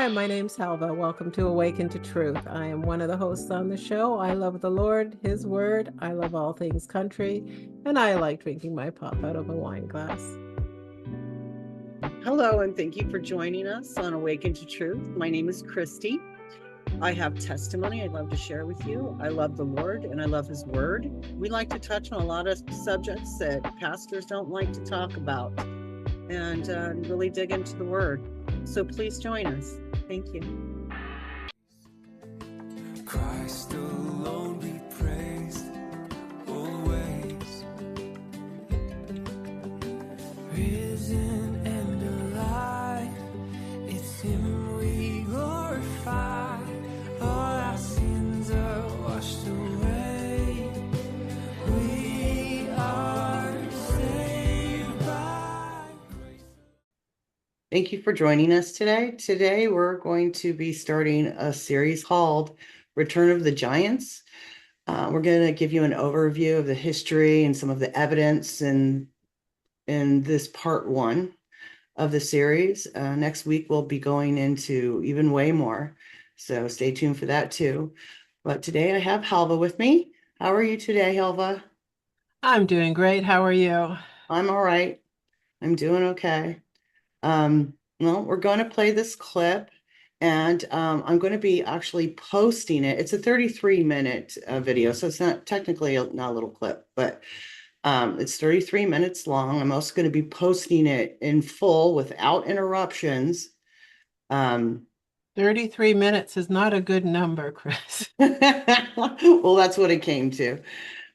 Hi, my name's Helva. Welcome to Awaken to Truth. I am one of the hosts on the show. I love the Lord, His Word. I love all things country, and I like drinking my pop out of a wine glass. Hello, and thank you for joining us on Awaken to Truth. My name is Christy. I have testimony I'd love to share with you. I love the Lord and I love His Word. We like to touch on a lot of subjects that pastors don't like to talk about and really dig into the Word. So please join us. Thank you. Christ alone be praised always. Risen and alive, it's Him we glorify. All our sins are washed away. We are saved by grace. Thank you for joining us today. Today we're going to be starting a series called Return of the Giants. We're going to give you an overview of the history and some of the evidence in this part one of the series. Next week we'll be going into even way more, so stay tuned for that too. But today I have Helva with me. How are you today, Helva? I'm doing great. How are you? I'm all right. I'm doing okay. Well, we're going to play this clip, and I'm going to be actually posting it. It's a 33-minute video, so it's not technically not a little clip, but it's 33 minutes long. I'm also going to be posting it in full without interruptions. 33 minutes is not a good number, Chris. Well, that's what it came to.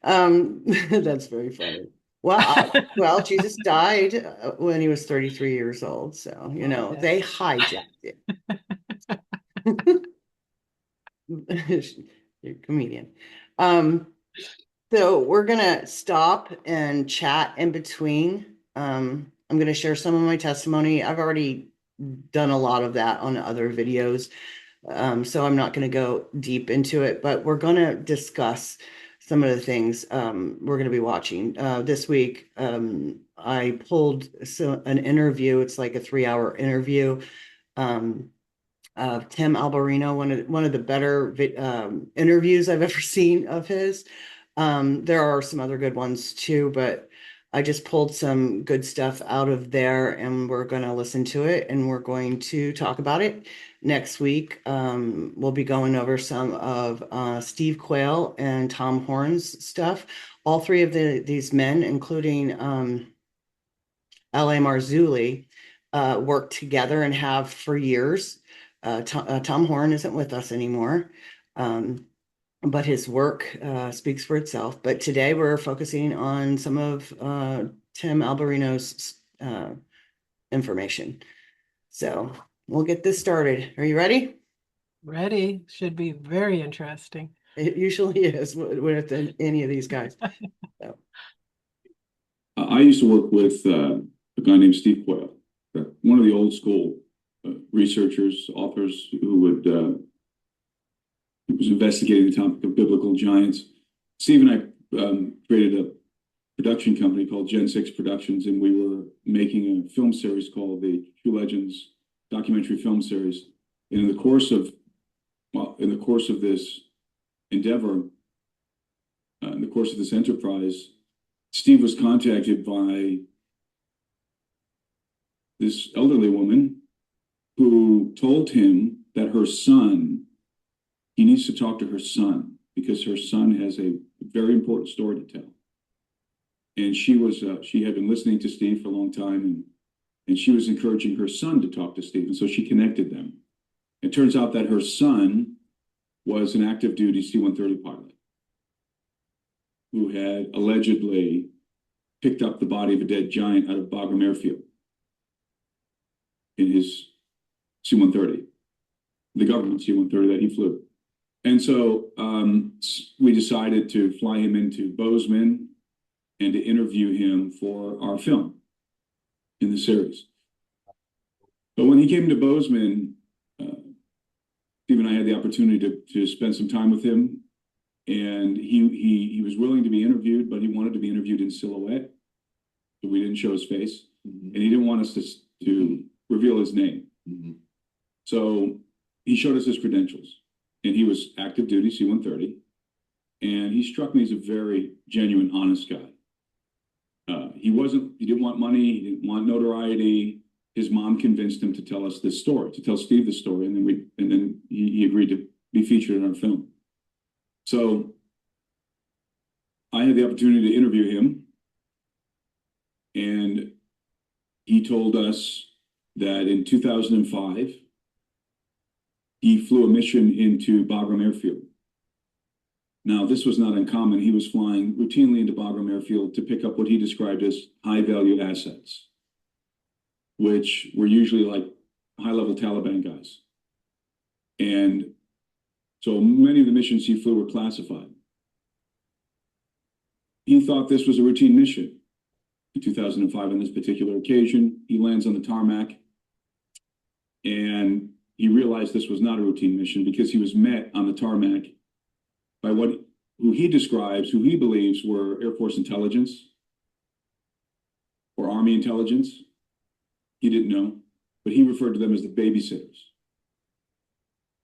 That's very funny. Well, Jesus died when he was 33 years old, so they hijacked it. You're a comedian. So we're gonna stop and chat in between. I'm gonna share some of my testimony. I've already done a lot of that on other videos, so I'm not gonna go deep into it, but we're gonna discuss some of the things we're gonna be watching. This week, I pulled an interview. It's like a 3-hour interview of Tim Alberino, one of the better interviews I've ever seen of his. There are some other good ones too, but I just pulled some good stuff out of there, and we're going to listen to it, and we're going to talk about it. Next week, we'll be going over some of Steve Quayle and Tom Horn's stuff. All three of these men, including L.A. Marzulli, worked together and have for years. Tom Horn isn't with us anymore, but his work speaks for itself. But today we're focusing on some of Tim Alberino's information. So we'll get this started. Are you ready? Ready. Should be very interesting. It usually is with any of these guys. So. I used to work with a guy named Steve Quayle, one of the old school researchers, authors who was investigating the topic of biblical giants. Steve and I created a production company called Gen 6 Productions, and we were making a film series called the True Legends documentary film series. And in the course of this endeavor, in the course of this enterprise, Steve was contacted by this elderly woman who told him that he needs to talk to her son because her son has a very important story to tell. And she had been listening to Steve for a long time, and she was encouraging her son to talk to Steve. And so she connected them. It turns out that her son was an active duty C-130 pilot who had allegedly picked up the body of a dead giant out of Bagram Airfield in his C-130, the government C-130 that he flew. And so we decided to fly him into Bozeman and to interview him for our film in the series. But when he came to Bozeman, Steve and I had the opportunity to spend some time with him, and he was willing to be interviewed, but he wanted to be interviewed in silhouette, so we didn't show his face, and he didn't want us to reveal his name. So he showed us his credentials, and he was active duty C-130, and he struck me as a very genuine, honest guy. He didn't want money, he didn't want notoriety. His mom convinced him to tell us this story, to tell Steve this story, and then he agreed to be featured in our film. So I had the opportunity to interview him, and he told us that in 2005, he flew a mission into Bagram Airfield. Now, this was not uncommon. He was flying routinely into Bagram Airfield to pick up what he described as high-value assets, which were usually like high-level Taliban guys. And so many of the missions he flew were classified. He thought this was a routine mission. In 2005, on this particular occasion, he lands on the tarmac, and he realized this was not a routine mission because he was met on the tarmac by who he describes, who he believes were Air Force intelligence or Army intelligence. He didn't know, but he referred to them as the babysitters.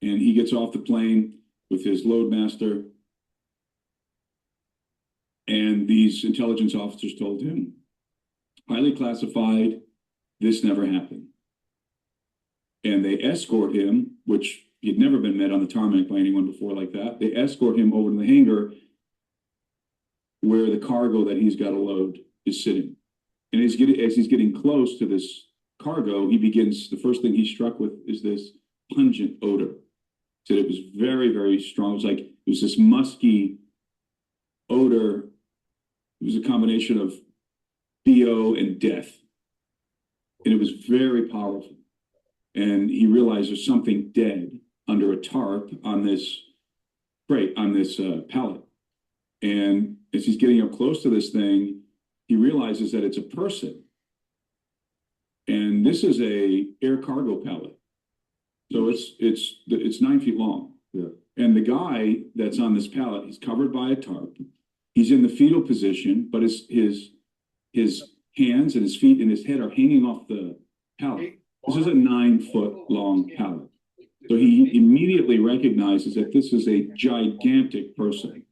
And he gets off the plane with his loadmaster, and these intelligence officers told him, highly classified, this never happened. And they escort him, which he'd never been met on the tarmac by anyone before like that. They escort him over to the hangar where the cargo that he's got to load is sitting. And as he's getting close to this cargo, the first thing he's struck with is this pungent odor. Said it was very, very strong. It was this musky odor. It was a combination of BO and death. And it was very powerful. And he realized there's something dead under a tarp on this pallet. And as he's getting up close to this thing, he realizes that it's a person. And this is a air cargo pallet. So it's 9 feet long. Yeah. And the guy that's on this pallet, he's covered by a tarp. He's in the fetal position, but his hands and his feet and his head are hanging off the pallet. This is a 9-foot long pallet. So he immediately recognizes that this is a gigantic person.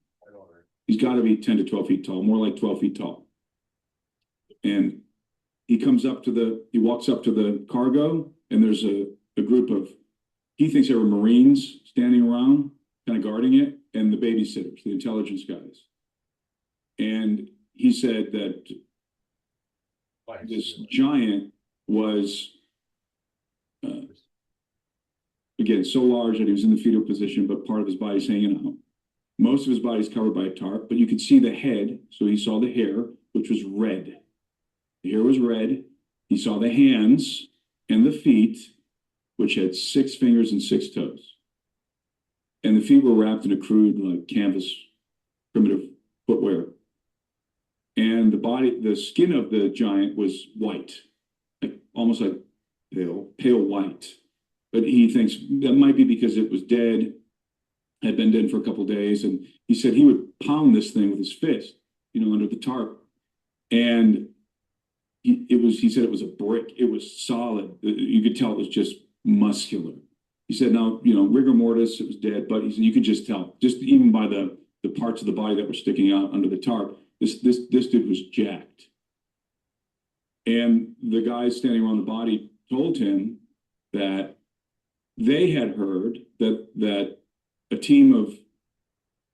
He's got to be 10 to 12 feet tall, more like 12 feet tall. And he walks up to the cargo, and there's a group of, he thinks there were Marines standing around, kind of guarding it, and the babysitters, the intelligence guys. And he said that this giant was, again, so large that he was in the fetal position, but part of his body's hanging out. Most of his body's covered by a tarp, but you could see the head. So he saw the hair, which was red. The hair was red. He saw the hands and the feet, which had 6 fingers and 6 toes. And the feet were wrapped in a crude, like canvas, primitive footwear. And the skin of the giant was white, almost like pale white. But he thinks that might be because it was dead, had been dead for a couple of days. And he said he would pound this thing with his fist, under the tarp. And he said it was a brick. It was solid. You could tell it was just muscular. He said, now, rigor mortis, it was dead, but he said you could just tell, just even by the parts of the body that were sticking out under the tarp, this dude was jacked. And the guys standing around the body told him that they had heard that a team of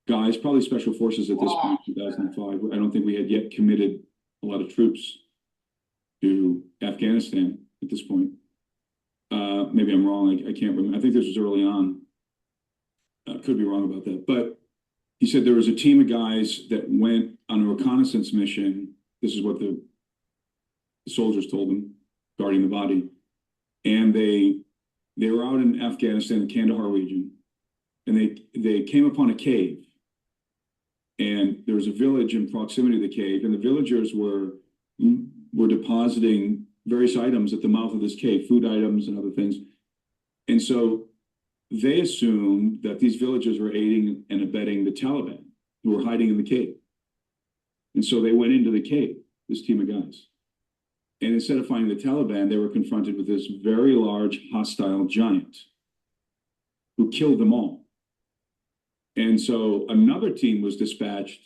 guys, probably special forces at this point, 2005, I don't think we had yet committed a lot of troops to Afghanistan at this point. Maybe I'm wrong. I can't remember. I think this was early on. Could be wrong about that. But he said there was a team of guys that went on a reconnaissance mission. This is what the soldiers told them, guarding the body. And they were out in Afghanistan, the Kandahar region, and they came upon a cave. And there was a village in proximity to the cave, and the villagers were depositing various items at the mouth of this cave, food items and other things. And so they assumed that these villagers were aiding and abetting the Taliban who were hiding in the cave. And so they went into the cave, this team of guys. And instead of finding the Taliban, they were confronted with this very large hostile giant who killed them all. And so another team was dispatched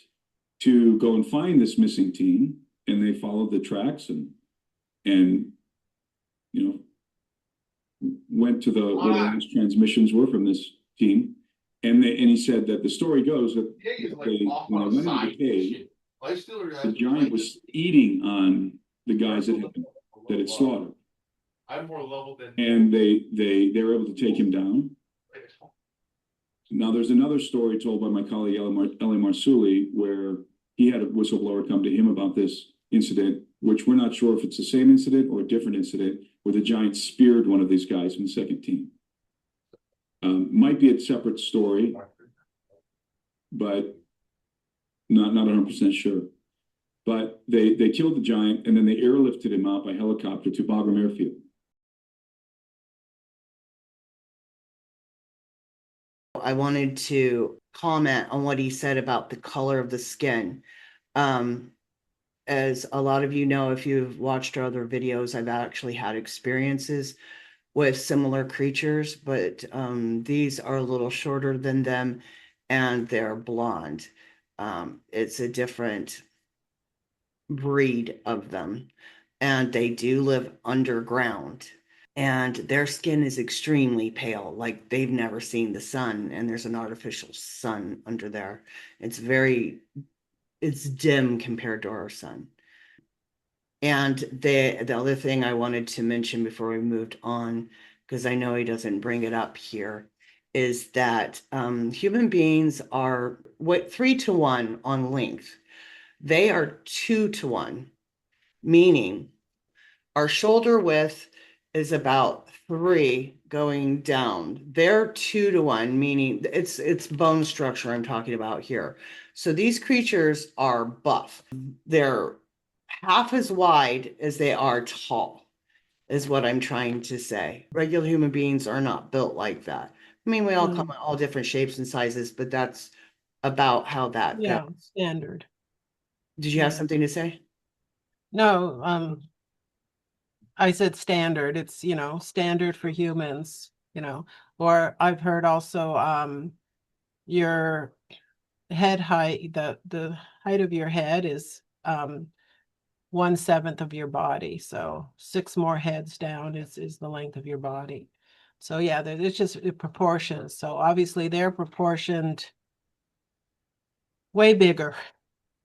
to go and find this missing team, and they followed the tracks and you know went to the where the last transmissions were from this team. And he said that the story goes that when they went into the cave, the giant was eating on the guys that had slaughtered. And they were able to take him down. Now, there's another story told by my colleague Ellie Marsuli, where he had a whistleblower come to him about this incident, which we're not sure if it's the same incident or a different incident, where the giant speared one of these guys from the second team. Might be a separate story, but not 100% sure. But they killed the giant, and then they airlifted him out by helicopter to Bagram Airfield. I wanted to comment on what he said about the color of the skin. As a lot of you know, if you've watched our other videos, I've actually had experiences with similar creatures, but these are a little shorter than them, and they're blonde. It's a different breed of them, and they do live underground. And their skin is extremely pale, like they've never seen the sun, and there's an artificial sun under there. It's dim compared to our sun. And the other thing I wanted to mention before we moved on, because I know he doesn't bring it up here, is that human beings are 3-to-1 on length. They are 2-to-1, meaning our shoulder width is about 3 going down. They're 2-to-1, meaning it's bone structure I'm talking about here. So these creatures are buff. They're half as wide as they are tall, is what I'm trying to say. Regular human beings are not built like that. I mean, we all come in all different shapes and sizes, but that's about how that goes. Standard. Did you have something to say? No, I said standard. It's, standard for humans, or I've heard also your head height, the height of your head is 1/7 of your body. So 6 more heads down is the length of your body. So yeah, it's just proportions. So obviously they're proportioned way bigger.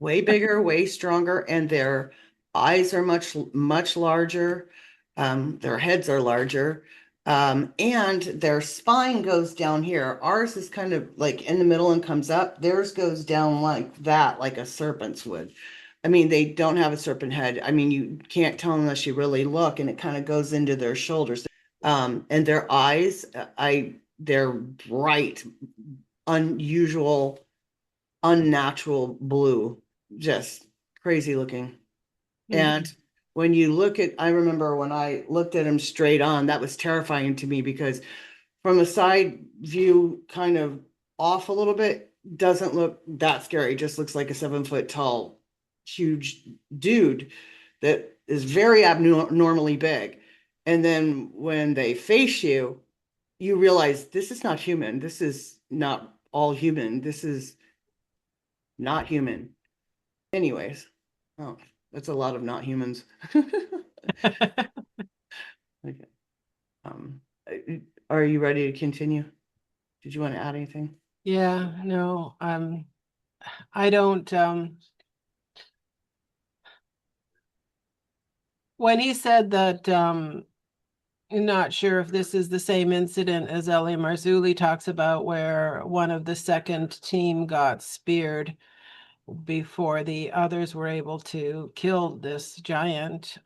Way bigger, way stronger, and their eyes are much larger. Their heads are larger, and their spine goes down here. Ours is kind of like in the middle and comes up. Theirs goes down like that, like a serpent's would. I mean, they don't have a serpent head. I mean, you can't tell unless you really look, and it kind of goes into their shoulders. And their eyes, they're bright, unusual, unnatural blue, just crazy looking. And when you look at, I remember when I looked at him straight on, that was terrifying to me, because from a side view, kind of off a little bit, doesn't look that scary. It just looks like a 7-foot tall, huge dude that is very abnormally big. And then when they face you, you realize this is not human. This is not all human. This is not human. Anyways, oh, that's a lot of not humans. Okay. Are you ready to continue? Did you want to add anything? Yeah, no, I don't, when he said that, I'm not sure if this is the same incident as Ellie Marzulli talks about, where one of the second team got speared before the others were able to kill this giant.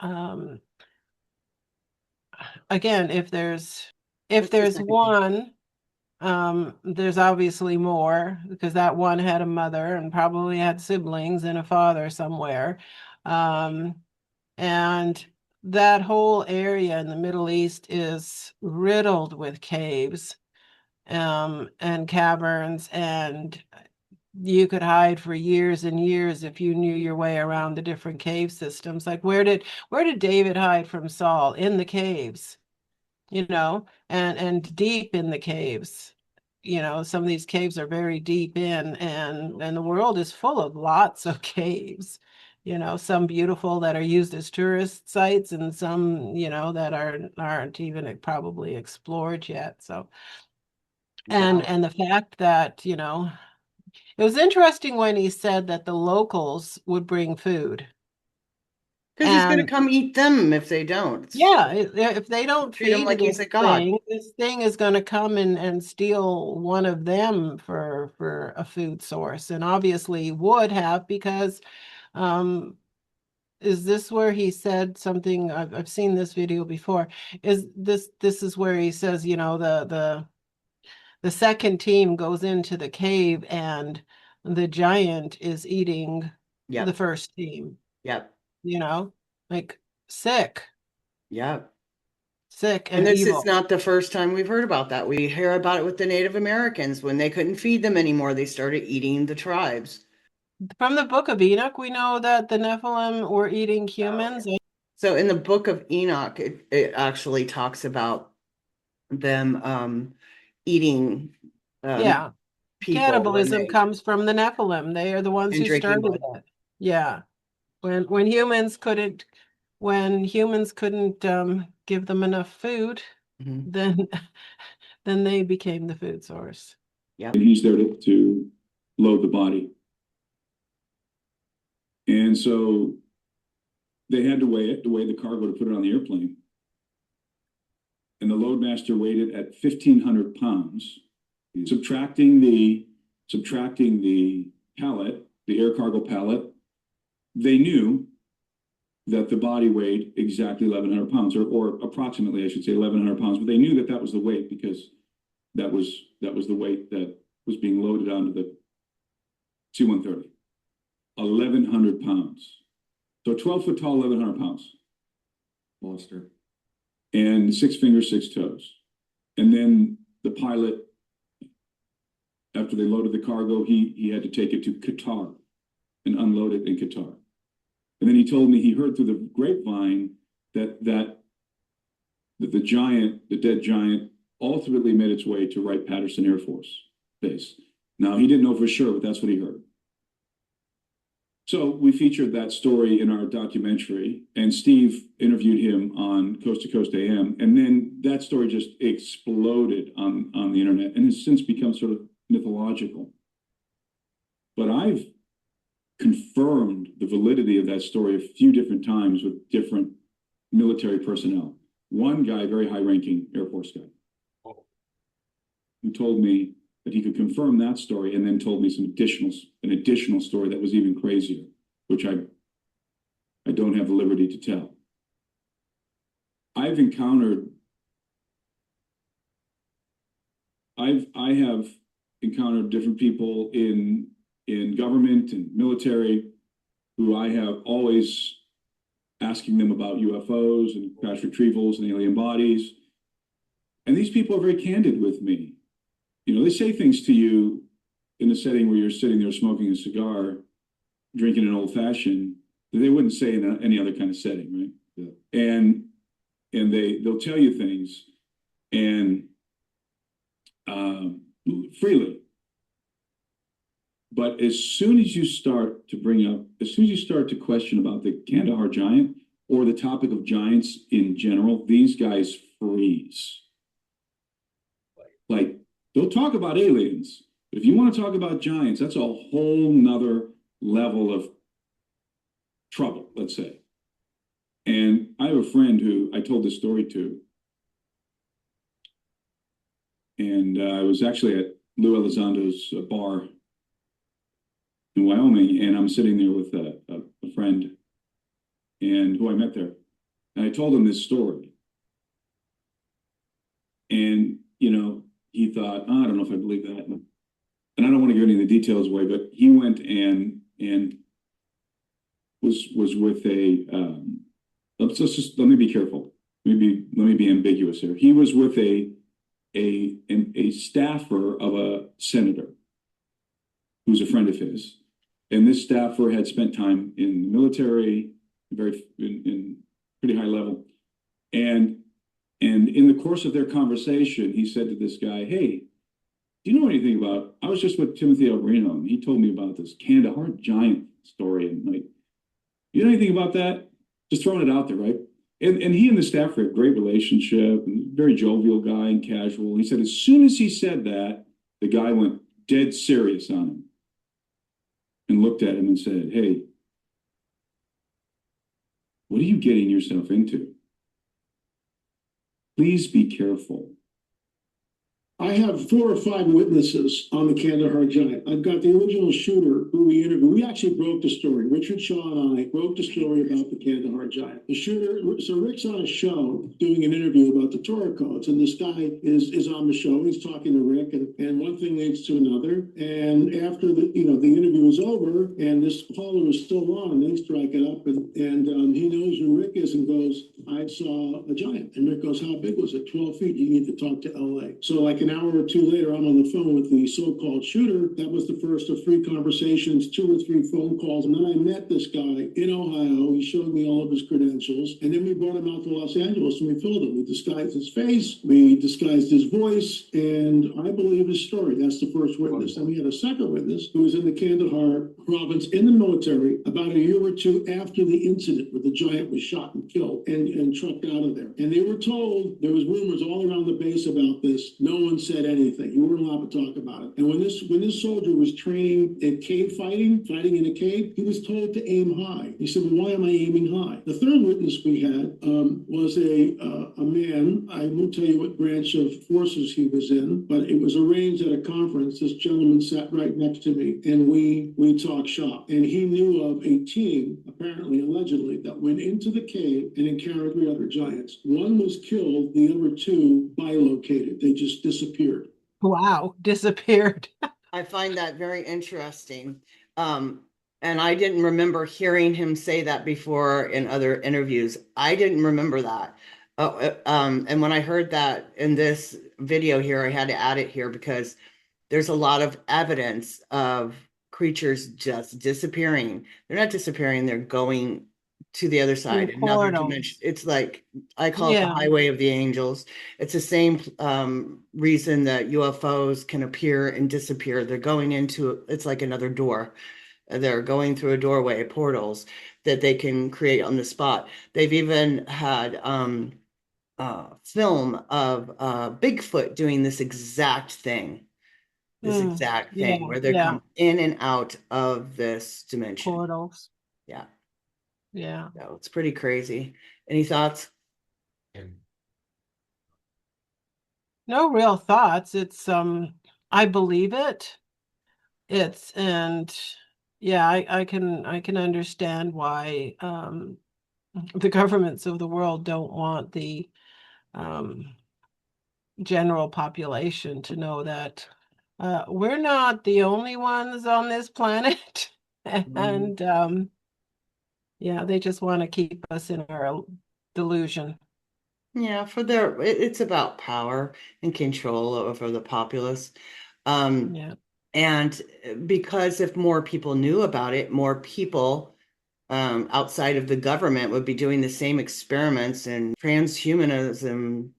Again, if there's one, there's obviously more, because that one had a mother and probably had siblings and a father somewhere. And that whole area in the Middle East is riddled with caves and caverns, and you could hide for years and years if you knew your way around the different cave systems. Like where did David hide from Saul? In the caves, and deep in the caves. Some of these caves are very deep in, and the world is full of lots of caves. Some beautiful that are used as tourist sites, and some, that aren't even probably explored yet. So, and Wow. and the fact that, it was interesting when he said that the locals would bring food. Because he's going to And come eat them if they don't. yeah, if they don't Treat him feed like he's a god. this thing is going to come and steal one of them for a food source. And obviously would have, because um is this where he said something? I've seen this video before. This is where he says, the second team goes into the cave and the giant is eating the Yep. first team, Yep. you know, like sick, Yep. sick And and this is evil. not the first time we've heard about that. We hear about it with the Native Americans. When they couldn't feed them anymore, they started eating the tribes. From the book of Enoch, we know that the Nephilim were eating humans. So in the book of Enoch, it actually talks about them eating Yeah, people when cannibalism they comes from the Nephilim. They are the ones and who drinking started blood. it. Yeah, when humans couldn't give them enough food, Mhm. then then they became the food source. Yep. And he's there to load the body. And so they had to weigh the cargo to put it on the airplane. And the loadmaster weighed it at 1,500 pounds, subtracting the pallet, the air cargo pallet. They knew that the body weighed exactly 1,100 pounds, or approximately, I should say, 1,100 pounds. But they knew that was the weight, because that was the weight that was being loaded onto the C-130. 1,100 pounds. So 12 foot tall, 1,100 pounds. Monster. And 6 fingers, 6 toes. And then the pilot, after they loaded the cargo, he had to take it to Qatar and unload it in Qatar. And then he told me he heard through the grapevine that the dead giant, ultimately made its way to Wright-Patterson Air Force Base. Now, he didn't know for sure, but that's what he heard. So we featured that story in our documentary, and Steve interviewed him on Coast to Coast AM. And then that story just exploded on the internet and has since become sort of mythological. But I've confirmed the validity of that story a few different times with different military personnel. One guy, very high-ranking Air Force guy, who told me that he could confirm that story, and then told me an additional story that was even crazier, which I don't have the liberty to tell. I have encountered different people in government and military who I have always asking them about UFOs and crash retrievals and alien bodies. And these people are very candid with me. They say things to you in a setting where you're sitting there smoking a cigar, drinking an old fashioned, that they wouldn't say in any other kind of setting, right? Yeah. And they'll tell you things and freely. But as soon as you start to question about the Kandahar giant or the topic of giants in general, these guys freeze. Like, they'll talk about aliens, but if you want to talk about giants, that's a whole nother level of trouble, let's say. And I have a friend who I told this story to, and I was actually at Lou Elizondo's bar in Wyoming, and I'm sitting there with a friend and who I met there. And I told him this story. And, he thought, I don't know if I believe that. And I don't want to give any of the details away, but he went and was with let me be careful. Let me be ambiguous here. He was with a staffer of a senator. who's a friend of his. And this staffer had spent time in the military, in pretty high level. And in the course of their conversation, he said to this guy, "Hey, do you know anything about, I was just with Timothy Alberino, and he told me about this Kandahar giant story. And like, you know anything about that?" Just throwing it out there, right? And he and the staffer had a great relationship, and very jovial guy and casual. He said as soon as he said that, the guy went dead serious on him and looked at him and said, "Hey, what are you getting yourself into? Please be careful." I have 4 or 5 witnesses on the Kandahar Giant. I've got the original shooter who we interviewed. We actually broke the story. Richard Shaw and I broke the story about the Kandahar Giant. The shooter, so Rick's on a show doing an interview about the Torah codes, and this guy is on the show. He's talking to Rick, and one thing leads to another. And after the interview is over, and this caller is still on, they strike it up, and he knows who Rick is and goes, "I saw a giant." And Rick goes, "How big was it?" 12 feet. You need to talk to LA. So like an hour or 2 later, I'm on the phone with the so-called shooter. That was the first of 3 conversations, 2 or 3 phone calls. And then I met this guy in Ohio. He showed me all of his credentials. And then we brought him out to Los Angeles and we filmed him. We disguised his face. We disguised his voice. And I believe his story. That's the first witness. Then we had a second witness who was in the Kandahar province in the military about a year or 2 after the incident where the giant was shot and killed and trucked out of there. And they were told, there was rumors all around the base about this. No one said anything. You weren't allowed to talk about it. And when this soldier was training at cave fighting in a cave, he was told to aim high. He said, "Well, why am I aiming high?" The third witness we had was a man. I won't tell you what branch of forces he was in, but it was arranged at a conference. This gentleman sat right next to me, and we talked shop. And he knew of a team, apparently, allegedly, that went into the cave and encountered 3 other giants. One was killed, the other 2 bilocated. They just disappeared. Wow, disappeared. I find that very interesting. And I didn't remember hearing him say that before in other interviews. I didn't remember that. And when I heard that in this video here, I had to add it here because there's a lot of evidence of creatures just disappearing. They're not disappearing, they're going to the other side, another dimension. It's like, I call it the highway of the angels. It's the same reason that UFOs can appear and disappear. They're going into, it's like another door. They're going through a doorway, portals that they can create on the spot. They've even had film of Bigfoot doing this exact thing. Where they come in and out of this dimension. Portals. Yeah. Yeah. So it's pretty crazy. Any thoughts? No real thoughts. It's I believe it. I can understand why the governments of the world don't want the general population to know that we're not the only ones on this planet. And they just want to keep us in our delusion. Yeah, it's about power and control over the populace. And because if more people knew about it, more people outside of the government would be doing the same experiments and transhumanism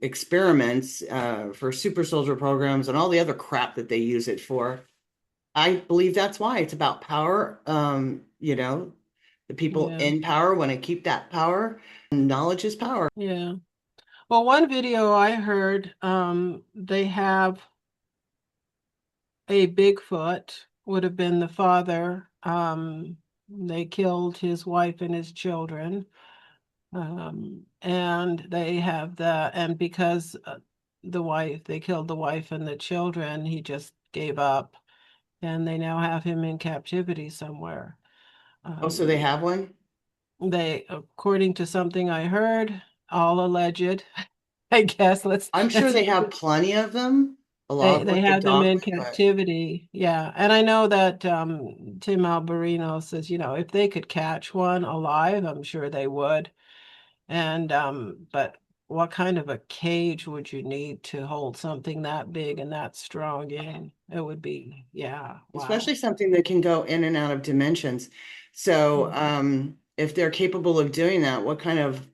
experiments for super soldier programs and all the other crap that they use it for. I believe that's why it's about power. The people in power want to keep that power. Knowledge is power. Yeah. Well, one video I heard, they have a Bigfoot, would have been the father. They killed his wife and his children. And they have and because they killed the wife and the children, he just gave up. And they now have him in captivity somewhere. So they have one? According to something I heard, all alleged, I guess. I'm sure they have plenty of them. They have them in captivity. Yeah. And I know that Tim Alberino says, if they could catch one alive, I'm sure they would. And but what kind of a cage would you need to hold something that big and that strong in? It would be, yeah, wow. Especially something that can go in and out of dimensions. So, Mhm. if they're capable of doing that, what kind of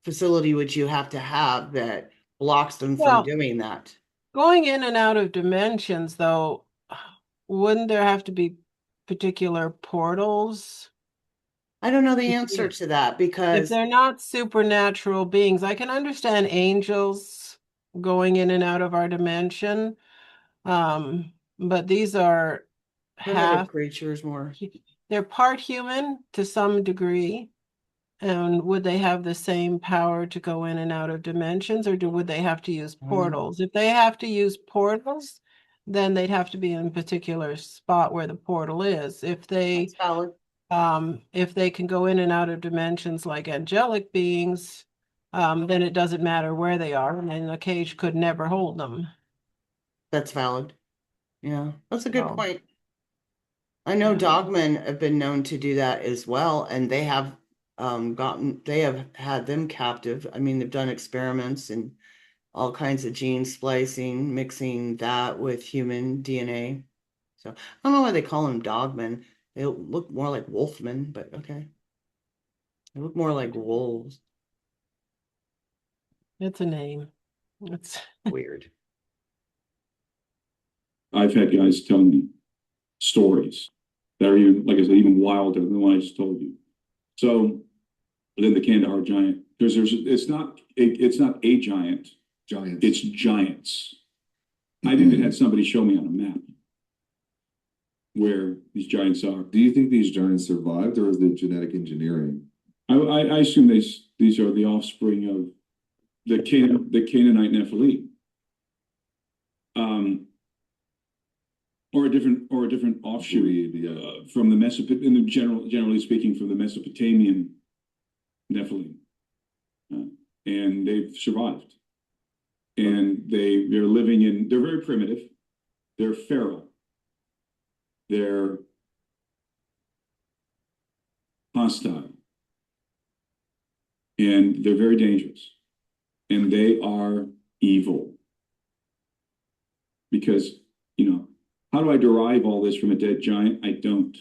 facility would you have to have that blocks them from Well, doing that? going in and out of dimensions, though, wouldn't there have to be particular portals? I don't know the If answer they- to that If because they're not supernatural beings, I can understand angels going in and out of our dimension. But these are primitive half, creatures more. they're part human to some degree. And would they have the same power to go in and out of dimensions, or would they have to use I don't know. portals? If they have to use portals, then they'd have to be in a particular spot where the portal is. That's valid. If they can go in and out of dimensions like angelic beings, then it doesn't matter where they are, and a cage could never hold them. That's valid. Yeah, that's a good So, point. I know yeah. dogmen have been known to do that as well, and they have they have had them captive. I mean, they've done experiments and all kinds of gene splicing, mixing that with human DNA. So I don't know why they call them dogmen. They look more like wolfmen, but okay. They look more like wolves. It's a name. It's Weird. I've had guys tell me stories that are even, like I said, even wilder than the one I just told you. So within the Kandahar giant, because it's not a giant, it's giants. I've even had somebody show me on a map where these giants are. Do you think these giants survived, or is it genetic engineering? I assume these are the offspring of the Canaanite Nephilim. Or a different offshoot from the generally speaking, from the Mesopotamian Nephilim, and they've survived, and they're living in. They're very primitive. They're feral. They're hostile, and they're very dangerous, and they are evil because how do I derive all this from a dead giant? I don't.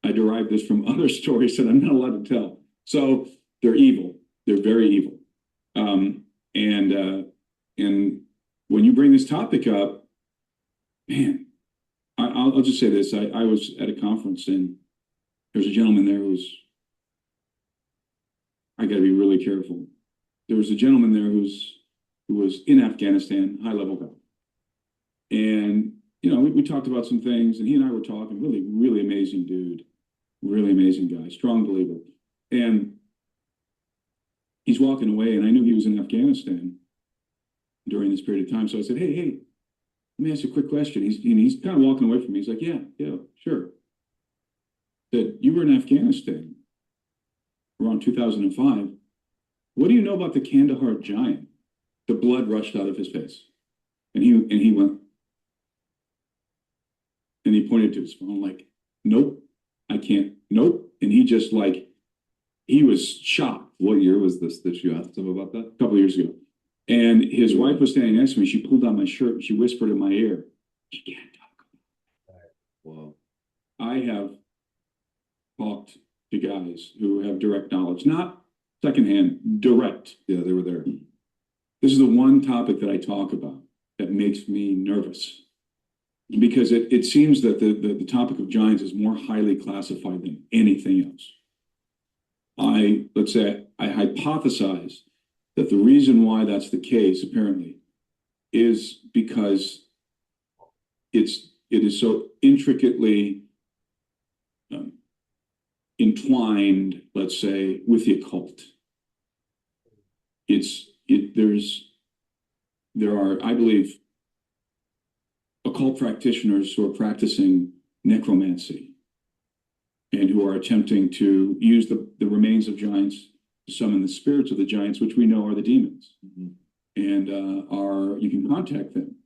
I derive this from other stories that I'm not allowed to tell. So they're evil. They're very evil. And when you bring this topic up, man, I'll just say this. I was at a conference and there's a gentleman there I got to be really careful. There was a gentleman there who was in Afghanistan, high level guy. And we talked about some things, and he and I were talking. Really, really amazing dude, really amazing guy, strong believer. And he's walking away, and I knew he was in Afghanistan during this period of time. So I said, "Hey, let me ask you a quick question." He's kind of walking away from me. He's like, "Yeah, sure." That you were in Afghanistan around 2005. What do you know about the Kandahar giant? The blood rushed out of his face, and he went. And he pointed to his phone like, "Nope, I can't. Nope." And he just he was shocked. What year was this that you asked him about that? A couple of years ago. And his wife was standing next to me. She pulled down my shirt and she whispered in my ear, "You can't talk about that." Wow. I have talked to guys who have direct knowledge, not secondhand, direct. Yeah, they were there. This is the one topic that I talk about that makes me nervous. Because it seems that the topic of giants is more highly classified than anything else. I hypothesize that the reason why that's the case, apparently, is because it is so intricately entwined, let's say, with the occult. There are, I believe, occult practitioners who are practicing necromancy and who are attempting to use the remains of giants to summon the spirits of the giants, which we know are the demons. Mm-hmm. And you can contact them,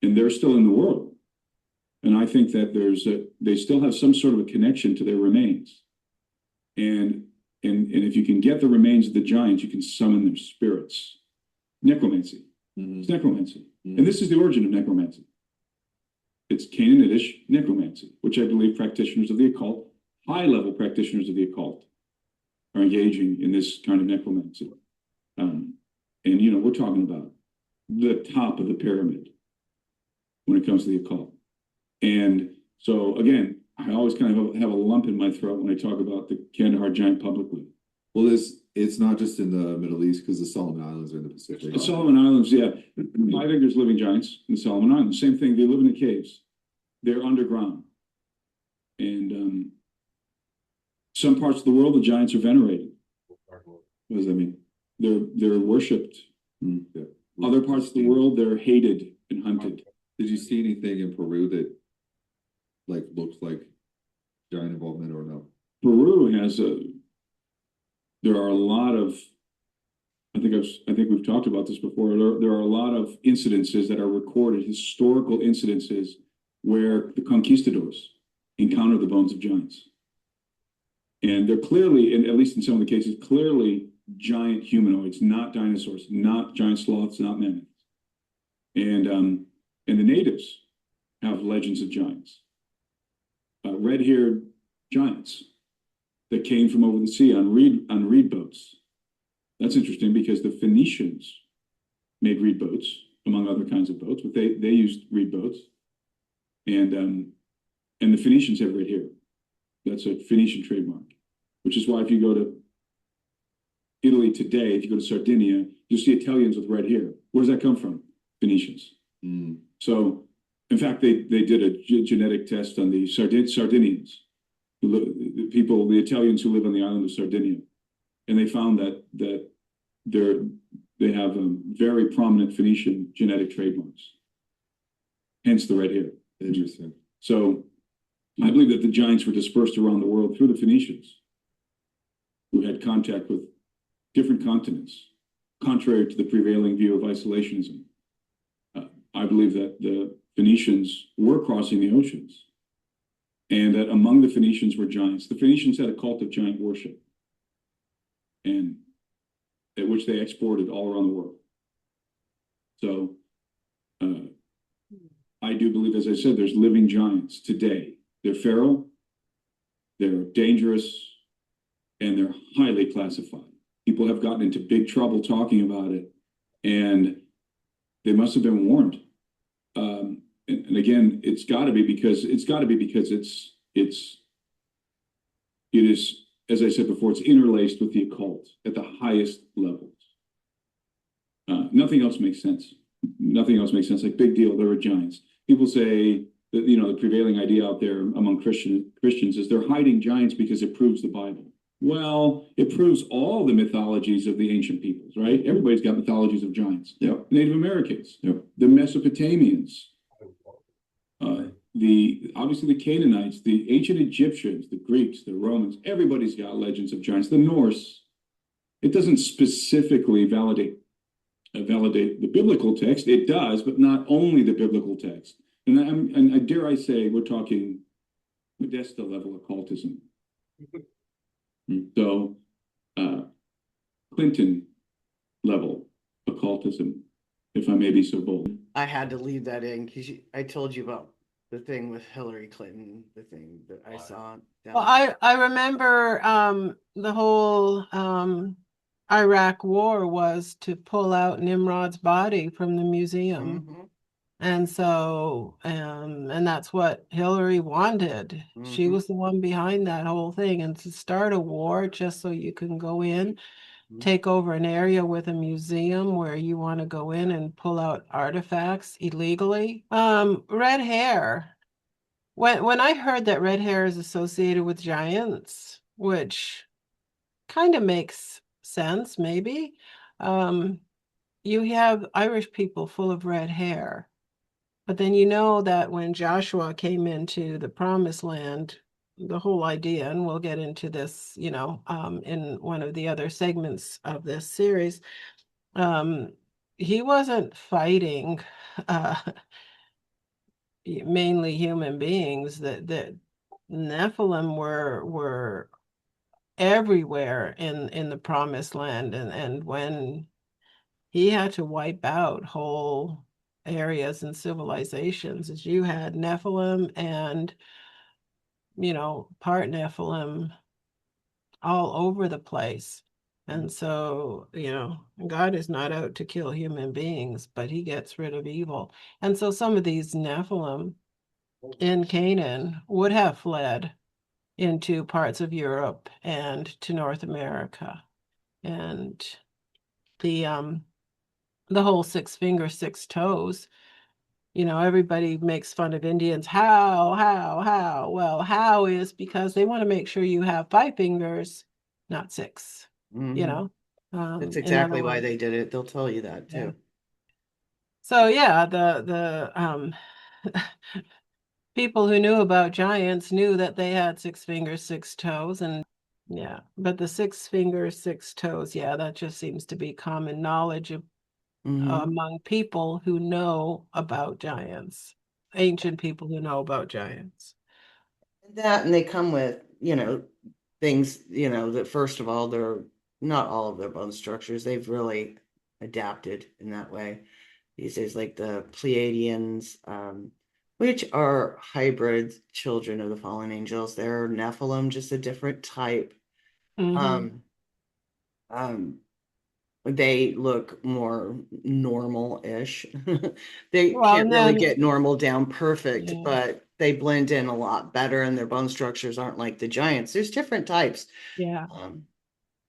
and they're still in the world. And I think that they still have some sort of a connection to their remains. And And if you can get the remains of the giants, you can summon their spirits. Necromancy. It's necromancy. And this is the origin of necromancy. It's Canaanitish necromancy, which I believe practitioners of the occult, high-level practitioners of the occult, are engaging in this kind of necromancy. And, you know, we're talking about the top of the pyramid when it comes to the occult. And so, again, I always kind of have a lump in my throat when I talk about the Kandahar giant publicly. Well, it's not just in the Middle East, because the Solomon Islands are in the Pacific. The Solomon Islands, yeah. I think there's living giants in the Solomon Islands. Same thing, they live in the caves. They're underground. And some parts of the world, the giants are venerated. What does that mean? They're worshipped. Yeah. Other parts of the world, they're hated and hunted. Did you see anything in Peru that like looks like giant involvement or no? Peru has there are a lot of, I think we've talked about this before. There are a lot of incidences that are recorded, historical incidences where the conquistadors encounter the bones of giants. And they're clearly, and at least in some of the cases, clearly giant humanoids, not dinosaurs, not giant sloths, not mammoths. And the natives have legends of giants. Red-haired giants that came from over the sea on reed boats. That's interesting because the Phoenicians made reed boats, among other kinds of boats, but they used reed boats. And the Phoenicians have red hair. That's a Phoenician trademark, which is why if you go to Italy today, if you go to Sardinia, you'll see Italians with red hair. Where does that come from? Phoenicians. So, in fact, they did a genetic test on the Sardinians, the Italians who live on the island of Sardinia, and they found that they have very prominent Phoenician genetic trademarks. Hence the red hair. Interesting. So, I believe that the giants were dispersed around the world through the Phoenicians, who had contact with different continents, contrary to the prevailing view of isolationism. I believe that the Phoenicians were crossing the oceans, and that among the Phoenicians were giants. The Phoenicians had a cult of giant worship, and at which they exported all around the world. So I do believe, as I said, there's living giants today. They're feral, they're dangerous, and they're highly classified. People have gotten into big trouble talking about it, and they must have been warned. And again, it's got to be because it is, as I said before, it's interlaced with the occult at the highest levels. Nothing else makes sense. Nothing else makes sense. Like, big deal, there are giants. People say that, you know, the prevailing idea out there among Christians is they're hiding giants because it proves the Bible. Well, it proves all the mythologies of the ancient peoples, right? Everybody's got mythologies of giants. Yep. Native Americans, Yep. the Mesopotamians, obviously the Canaanites, the ancient Egyptians, the Greeks, the Romans. Everybody's got legends of giants. The Norse. It doesn't specifically validate the biblical text. It does, but not only the biblical text. And I dare I say, we're talking Podesta level occultism. So, Clinton level occultism, if I may be so bold. I had to leave that in because I told you about the thing with Hillary Clinton, the thing that I saw. Well, I remember the whole Iraq war was to pull out Nimrod's body from the museum. Mhm. And so, and that's what Hillary wanted. She Mhm. was the one behind that whole thing. And to start a war just so you can go in, take over an area with a museum where you want to go in and pull out artifacts illegally. Red hair. When I heard that red hair is associated with giants, which kind of makes sense, maybe. You have Irish people full of red hair. But then you know that when Joshua came into the promised land, the whole idea, and we'll get into this, you know, in one of the other segments of this series, he wasn't fighting mainly human beings. That Nephilim were everywhere in the promised land, and when he had to wipe out whole areas and civilizations, as you had Nephilim and part Nephilim all over the place. And so, God is not out to kill human beings, but he gets rid of evil. And so some of these Nephilim in Canaan would have fled into parts of Europe and to North America. And the whole 6 fingers, 6 toes, everybody makes fun of Indians. How? Well, how is because they want to make sure you have 5 fingers, not 6, you Mhm. know. That's In other exactly why words, they did it. They'll tell you that yeah. too. So yeah, the people who knew about giants knew that they had 6 fingers, 6 toes, and yeah, but the 6 fingers, 6 toes, yeah, that just seems to be common knowledge Mhm. among people who know about giants, ancient people who know about giants. That, and they come with, things, that first of all, they're not all of their bone structures. They've really adapted in that way. These days, like the Pleiadians, which are hybrid children of the fallen angels. They're Nephilim, just a different type. Mhm. Um, um, they look more normal-ish. They Well, can't and really then, get normal down perfect, yeah, but they blend in a lot better, and their bone structures aren't like the giants. There's different types. yeah. Um,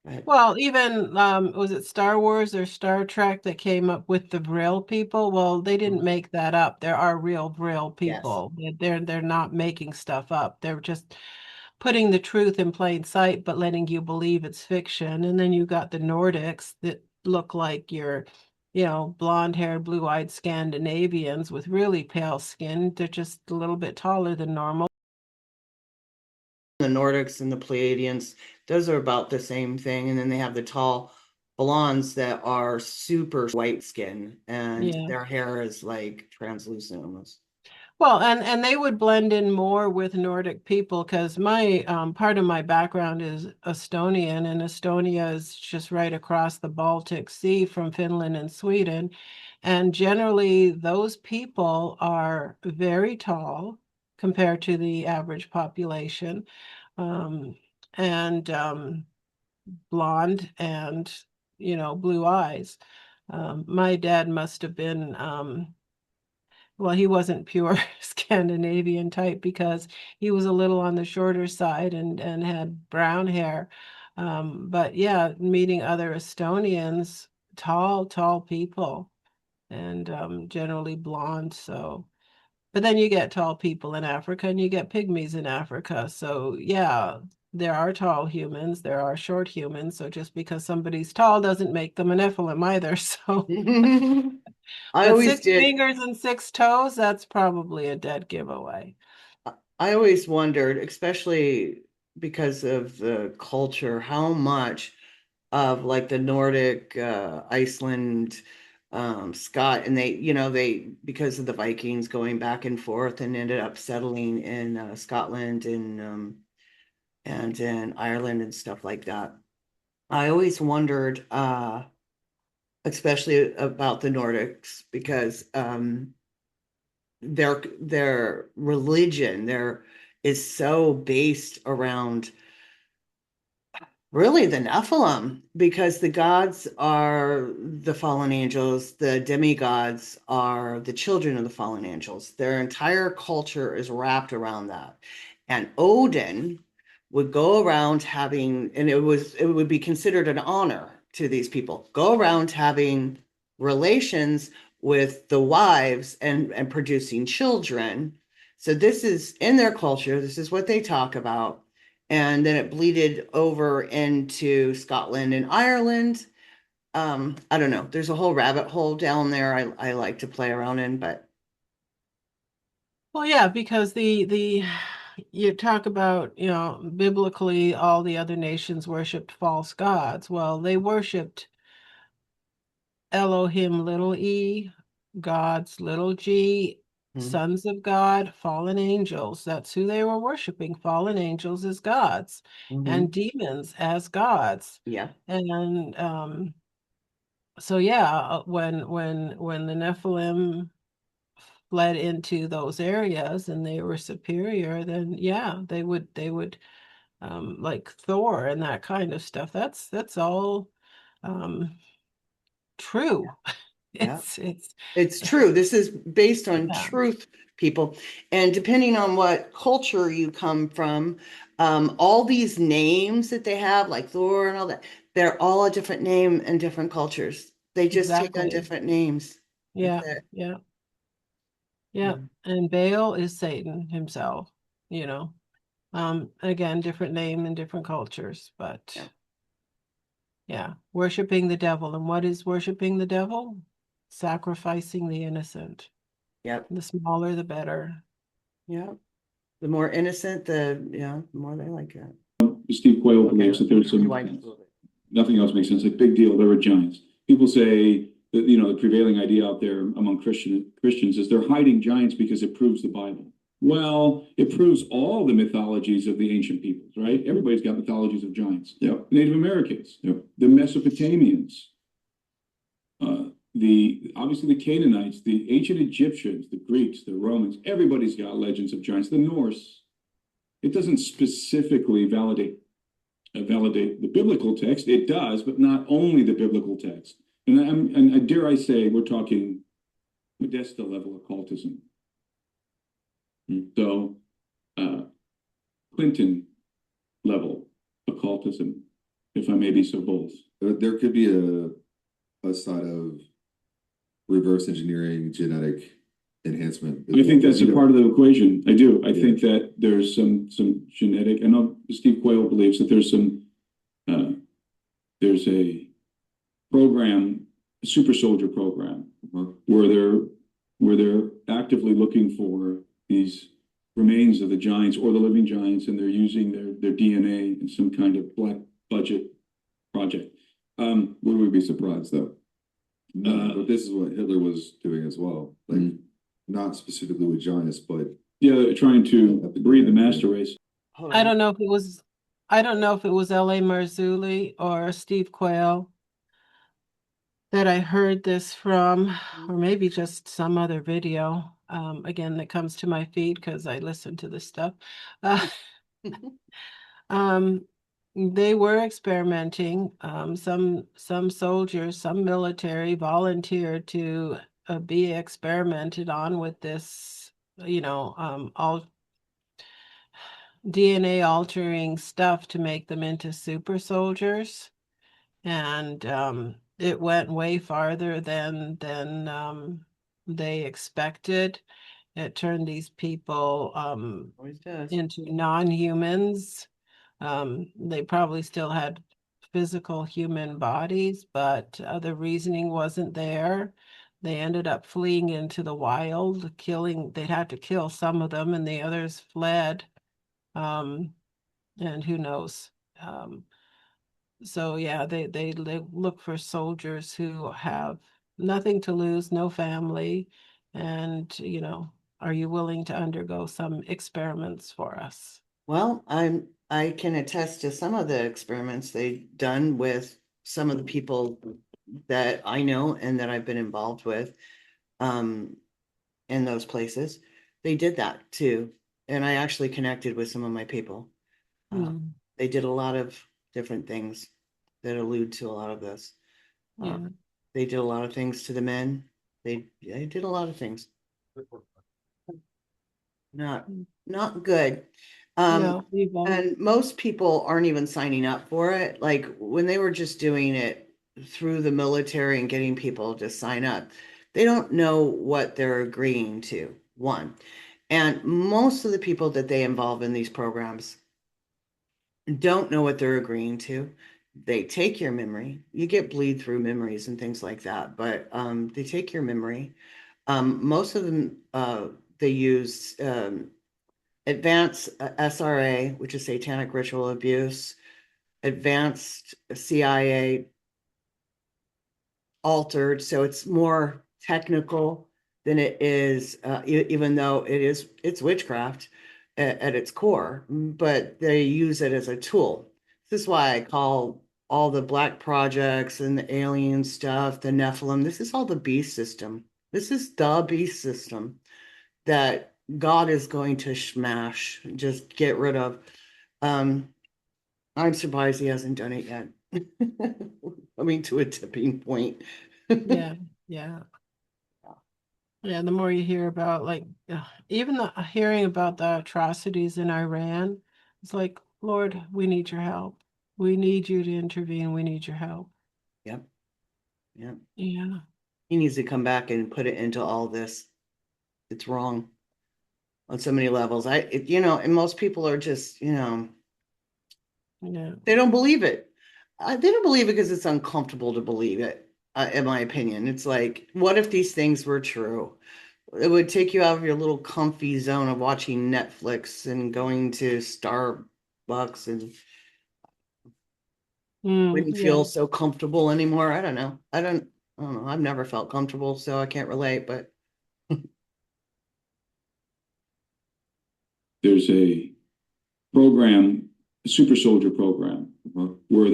but Well, even was it Star Wars or Star Trek that came up with the Brill people? Well, they didn't make that up. There are real Brill yes. people. They're not making stuff up. They're just putting the truth in plain sight, but letting you believe it's fiction. And then you got the Nordics that look like your, blonde-haired, blue-eyed Scandinavians with really pale skin. They're just a little bit taller than normal. The Nordics and the Pleiadians, those are about the same thing. And then they have the tall blondes that are super white skin, and Yeah. their hair is like translucent almost. Well, and they would blend in more with Nordic people because my part of my background is Estonian, and Estonia is just right across the Baltic Sea from Finland and Sweden. And generally, those people are very tall compared to the average population, um, and blonde and, blue eyes. My dad must have been well, he wasn't pure Scandinavian type because he was a little on the shorter side and had brown hair. But yeah, meeting other Estonians, tall people, and generally blonde. So, but then you get tall people in Africa and you get pygmies in Africa. So yeah, there are tall humans, there are short humans. So just because somebody's tall doesn't make them a Nephilim either. So. I But always six did. fingers and 6 toes, that's probably a dead giveaway. I always wondered, especially because of the culture, how much of like the Nordic, Iceland, Scott, and they because of the Vikings going back and forth and ended up settling in Scotland and in Ireland and stuff like that. I always wondered, especially about the Nordics, because their religion there is so based around really the Nephilim, because the gods are the fallen angels, the demigods are the children of the fallen angels. Their entire culture is wrapped around that. And Odin would go around having, and it would be considered an honor to these people, go around having relations with the wives and producing children. So this is in their culture, this is what they talk about, and then it bleeded over into Scotland and Ireland. I don't know. There's a whole rabbit hole down there I like to play around in, but Well, yeah, because the you talk about, biblically all the other nations worshiped false gods. Well, they worshiped Elohim little e, gods little g, sons of God, fallen angels. That's who they were worshiping, fallen angels as gods and demons as gods. Yeah. And so yeah, when the Nephilim fled into those areas and they were superior, then yeah, they would like Thor and that kind of stuff. That's all true. Yeah. It's It's true. This is based on Yeah. truth, people. And depending on what culture you come from, all these names that they have, like Thor and all that, they're all a different name in different cultures. They just take on exactly. different names. Yeah, That's it. yeah, yeah. And Baal is Satan himself, you know. Again, different name in different cultures, but Yeah. yeah, worshiping the devil. And what is worshiping the devil? Sacrificing the innocent. Yep. The smaller, the better. Yeah. The more innocent, the more they like it. Steve Quayle believes that there's some, nothing else makes sense, like big deal, there were giants. People say that, you know, the prevailing idea out there among Christians is they're hiding giants because it proves the Bible. Well, it proves all the mythologies of the ancient peoples, right? Everybody's got mythologies of giants. Yep. Native Americans, yep. The Mesopotamians, obviously the Canaanites, the ancient Egyptians, the Greeks, the Romans, everybody's got legends of giants. The Norse, it doesn't specifically validate the biblical text. It does, but not only the biblical text. And dare I say, we're talking Podesta level occultism. So, Clinton level occultism, if I may be so bold. There could be a side of reverse engineering genetic enhancement. I think that's a part of the equation. I do. I think that there's some genetic. I know Steve Quayle believes that there's a program, a super soldier program, where they're actively looking for these remains of the giants or the living giants, and they're using their DNA in some kind of black budget project. Would we be surprised though? But this is what Hitler was doing as well. Like not specifically with giants, but yeah, trying to breed the master race. I don't know if it was L.A. Marzulli or Steve Quayle that I heard this from, or maybe just some other video, again, that comes to my feed because I listen to this stuff. They were experimenting. Some soldiers, some military volunteered to be experimented on with this, all DNA altering stuff to make them into super soldiers. And it went way farther than they expected. It turned these people into non-humans. They probably still had physical human bodies, but the reasoning wasn't there. They ended up fleeing into the wild, they'd had to kill some of them, and the others fled. And who knows? So yeah, they look for soldiers who have nothing to lose, no family, and are you willing to undergo some experiments for us? Well, I can attest to some of the experiments they've done with some of the people that I know and that I've been involved with in those places. They did that too. And I actually connected with some of my people. They did a lot of different things that allude to a lot of this. Yeah. They did a lot of things to the men. They did a lot of things. Not good. No, we won't. And most people aren't even signing up for it. Like when they were just doing it through the military and getting people to sign up, they don't know what they're agreeing to, one. And most of the people that they involve in these programs don't know what they're agreeing to. They take your memory. You get bleed through memories and things like that, but they take your memory. Most of them, they use advanced SRA, which is satanic ritual abuse, advanced CIA altered, so it's more technical than it is, even though it's witchcraft at its core, but they use it as a tool. This is why I call all the black projects and the alien stuff, the Nephilim, this is all the beast system. This is the beast system that God is going to smash, just get rid of. I'm surprised he hasn't done it yet. I mean, to a tipping point. Yeah, yeah. Yeah, the more you hear about like even hearing about the atrocities in Iran, it's like, Lord, we need your help. We need you to intervene. We need your help. Yep. Yep. Yeah. He needs to come back and put it into all this. It's wrong on so many levels. And most people are just, Yeah. they don't believe it. They don't believe it because it's uncomfortable to believe it, in my opinion. It's like, what if these things were true? It would take you out of your little comfy zone of watching Netflix and going to Starbucks and wouldn't Yeah. feel so comfortable anymore. I don't know. I don't know. I've never felt comfortable, so I can't relate, but There's a program, a super soldier program, where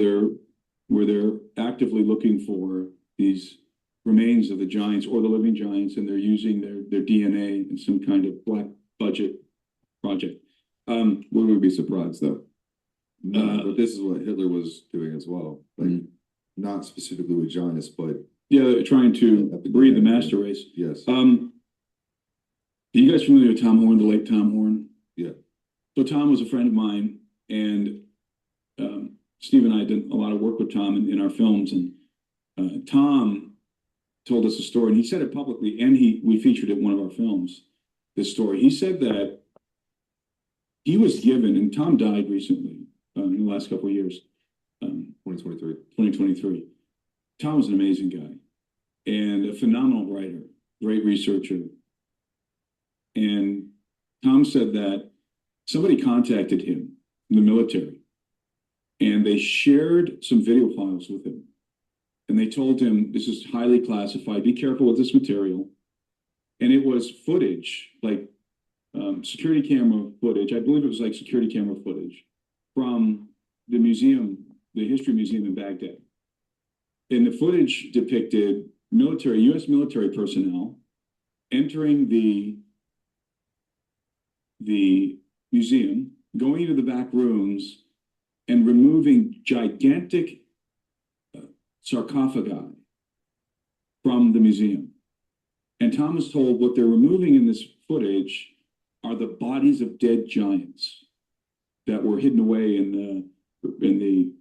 they're actively looking for these remains of the giants or the living giants, and they're using their DNA in some kind of black budget project. We would be surprised though. But this is what Hitler was doing as well. Like not specifically with giants, but yeah, they're trying to breed the master race. yes. Are you guys familiar with Tom Horn, the late Tom Horn? Yeah. So Tom was a friend of mine, and Steve and I did a lot of work with Tom in our films, and Tom told us a story, and he said it publicly, and we featured it in one of our films, this story. He said that he was given, and Tom died recently, in the last couple of years, 2023. Tom was an amazing guy and a phenomenal writer, great researcher. And Tom said that somebody contacted him in the military, and they shared some video files with him. And they told him, this is highly classified, be careful with this material. And it was footage, like security camera footage. I believe it was like security camera footage from the museum, the History Museum in Baghdad. And the footage depicted U.S. military personnel entering the museum, going into the back rooms and removing gigantic sarcophagi from the museum. And Tom was told what they're removing in this footage are the bodies of dead giants that were hidden away in the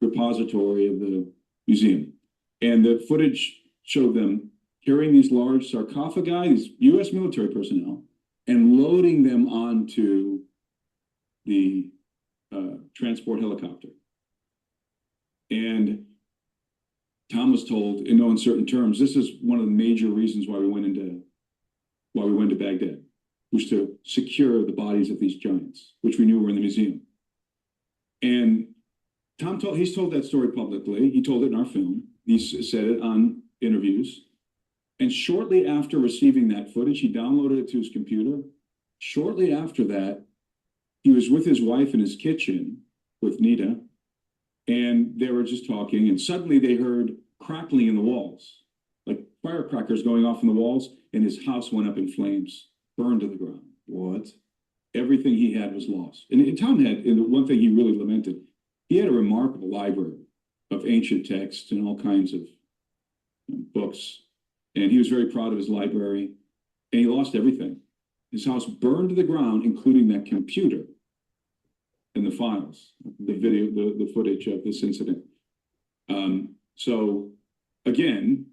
repository of the museum. And the footage showed them carrying these large sarcophagi, these U.S. military personnel, and loading them onto the transport helicopter. And Tom was told in no uncertain terms, this is one of the major reasons why we went to Baghdad, was to secure the bodies of these giants, which we knew were in the museum. And he's told that story publicly. He told it in our film. He said it on interviews. And shortly after receiving that footage, he downloaded it to his computer. Shortly after that, he was with his wife in his kitchen with Nita, and they were just talking, and suddenly they heard crackling in the walls, like firecrackers going off in the walls, and his house went up in flames, burned to the ground. What? Everything he had was lost. And Tom had, and the one thing he really lamented, he had a remarkable library of ancient texts and all kinds of books. And he was very proud of his library, and he lost everything. His house burned to the ground, including that computer and the files, the video, the footage of this incident. So again,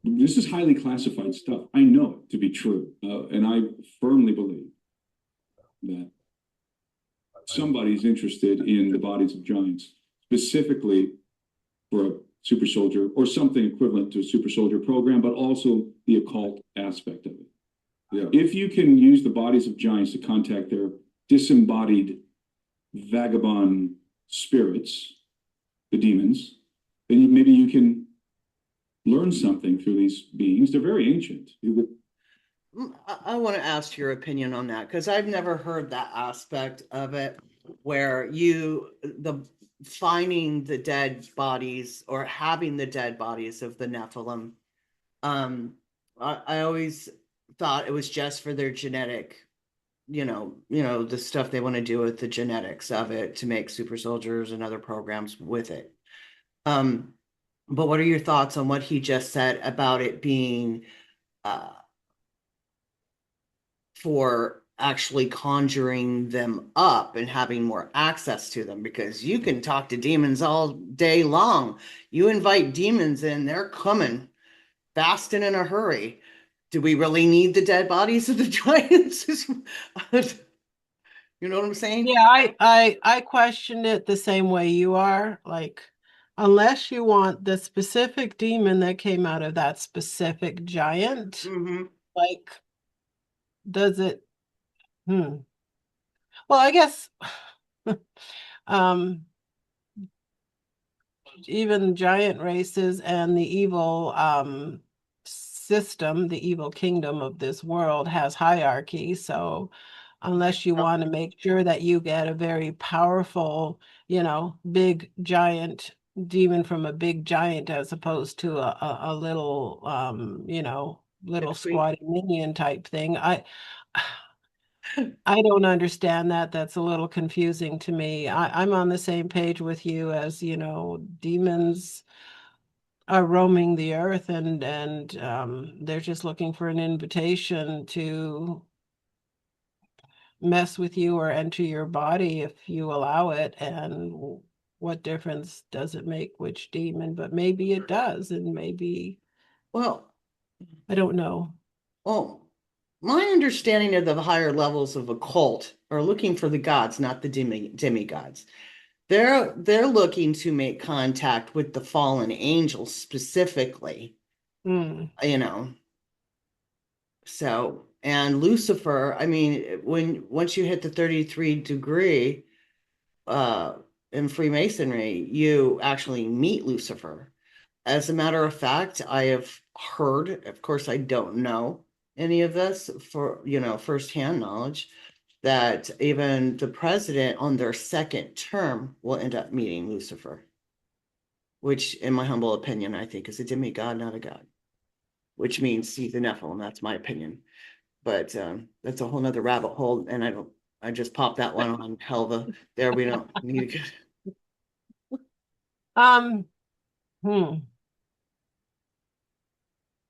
this is highly classified stuff. I know it to be true. And I firmly believe that somebody's interested in the bodies of giants, specifically for a super soldier or something equivalent to a super soldier program, but also the occult aspect of it. Yeah. If you can use the bodies of giants to contact their disembodied vagabond spirits, the demons, then maybe you can learn something through these beings. They're very ancient. I want to ask your opinion on that because I've never heard that aspect of it where the finding the dead bodies or having the dead bodies of the Nephilim. I always thought it was just for their genetic, the stuff they want to do with the genetics of it to make super soldiers and other programs with it. But what are your thoughts on what he just said about it being for actually conjuring them up and having more access to them? Because you can talk to demons all day long. You invite demons in, they're coming fast and in a hurry. Do we really need the dead bodies of the giants? You know what I'm saying? Yeah, I questioned it the same way you are. Like, unless you want the specific demon that came out of that specific giant, Mm-hmm. like, does it? Hmm. Well, I guess um even giant races and the evil system, the evil kingdom of this world has hierarchy. So unless you want to make sure that you get a very powerful, big giant demon from a big giant as opposed to a little little squatty minion type thing. I don't understand that. That's a little confusing to me. I'm on the same page with you as, demons are roaming the earth and they're just looking for an invitation to mess with you or enter your body if you allow it. And what difference does it make which demon? But maybe it does, and maybe Well, I don't know. well, my understanding of the higher levels of occult are looking for the gods, not the demigods. They're looking to make contact with the fallen angels specifically, Hmm. So, and Lucifer, I mean, once you hit the 33 degree in Freemasonry, you actually meet Lucifer. As a matter of fact, I have heard, of course, I don't know any of this for, firsthand knowledge, that even the president on their second term will end up meeting Lucifer, which, in my humble opinion, I think is a demigod, not a god, which means he's a Nephilim. That's my opinion. But that's a whole nother rabbit hole. And I just popped that one on Helva. There, we don't need to get. Um, hmm.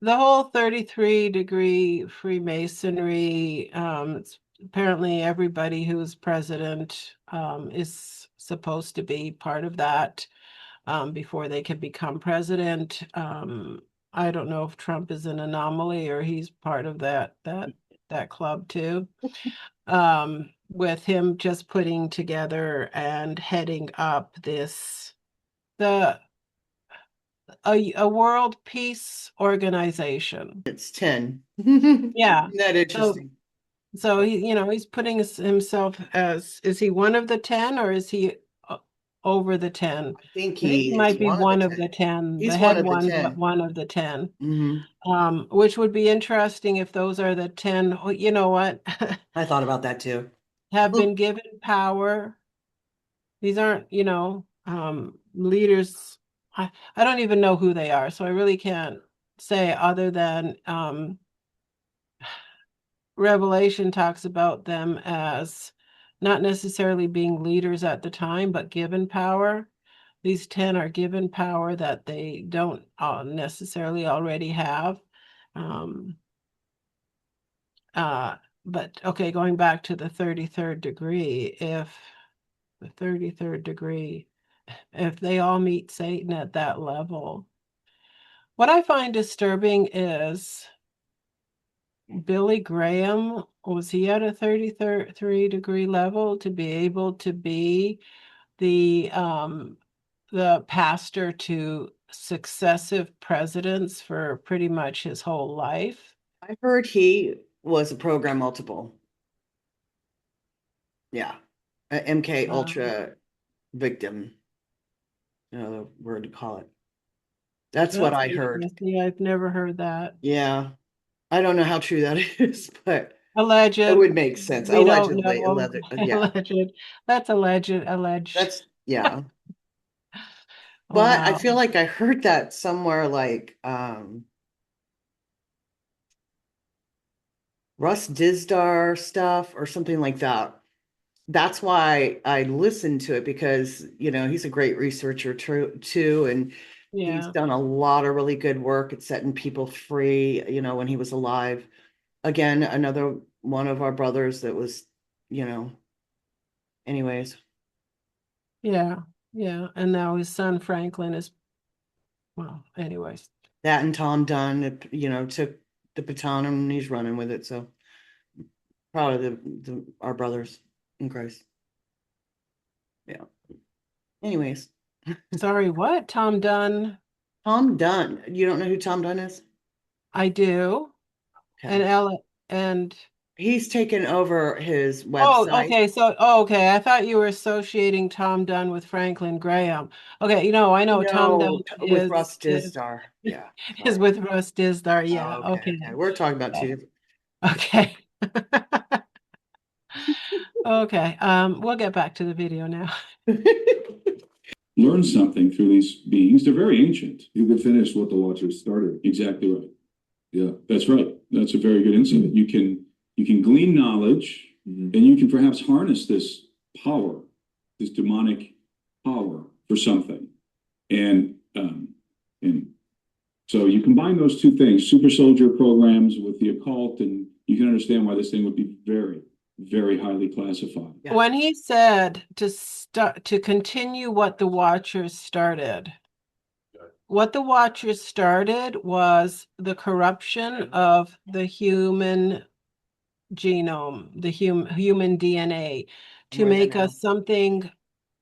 The whole 33-degree Freemasonry, apparently everybody who's president is supposed to be part of that before they can become president. I don't know if Trump is an anomaly or he's part of that club too. With him just putting together and heading up the a world peace organization. It's 10. Yeah. Isn't that So interesting? so he's putting himself as, is he one of the 10 or is he over the 10? I think I think he he is might be one of the one of 10. the 10, the He's one head of the one, but 10. one of the 10. Mhm. Which would be interesting if those are the 10, you know what, I thought about that too. have been given power. These aren't, leaders. I don't even know who they are, so I really can't say other than Revelation talks about them as not necessarily being leaders at the time, but given power. These 10 are given power that they don't necessarily already have. Um, uh, but okay, going back to the 33rd degree, if the 33rd degree, if they all meet Satan at that level, what I find disturbing is Billy Graham, was he at a 33-degree level to be able to be the pastor to successive presidents for pretty much his whole life? I heard he was a program multiple. Yeah. A MK Um, Ultra victim. The word to call it. That's what That's I heard. interesting. I've never heard that. Yeah. I don't know how true that is, but Alleged. it would make sense. We don't Allegedly, know. yeah, Alleged. That's alleged. yeah. But I Wow. feel like I heard that somewhere like Russ Dizdar stuff or something like that. That's why I listened to it because, he's a great researcher too, and he's Yeah. done a lot of really good work at setting people free, when he was alive. Again, another one of our brothers that was, anyways. Yeah. Yeah. And now his son Franklin is, well, anyways. That and Tom Dunn, took the baton and he's running with it. So proud of our brothers in Christ. Yeah. Anyways, Sorry, what? Tom Dunn? Tom Dunn. You don't know who Tom Dunn is? I do. And Okay. Ella and He's taken over his oh, website. okay. So, okay. I thought you were associating Tom Dunn with Franklin Graham. Okay, I know Tom Dunn No, with Russ is Dizdar. Yeah. is Sorry. with Russ Dizdar. Oh, Yeah. okay. Okay. Okay. We're talking about two different. Okay. Okay. We'll get back to the video now. Learn something through these beings. They're very ancient. You could finish what the Watchers started. Exactly right. Yeah. That's right. That's a very good insight. You can glean knowledge, Mhm. and you can perhaps harness this power, this demonic power for something. And so you combine those two things, super soldier programs with the occult, and you can understand why this thing would be very, very highly classified. Yeah. When he said to continue what the Watchers started, what the Watchers started was the corruption of the human genome, the human DNA, to More than make now. us something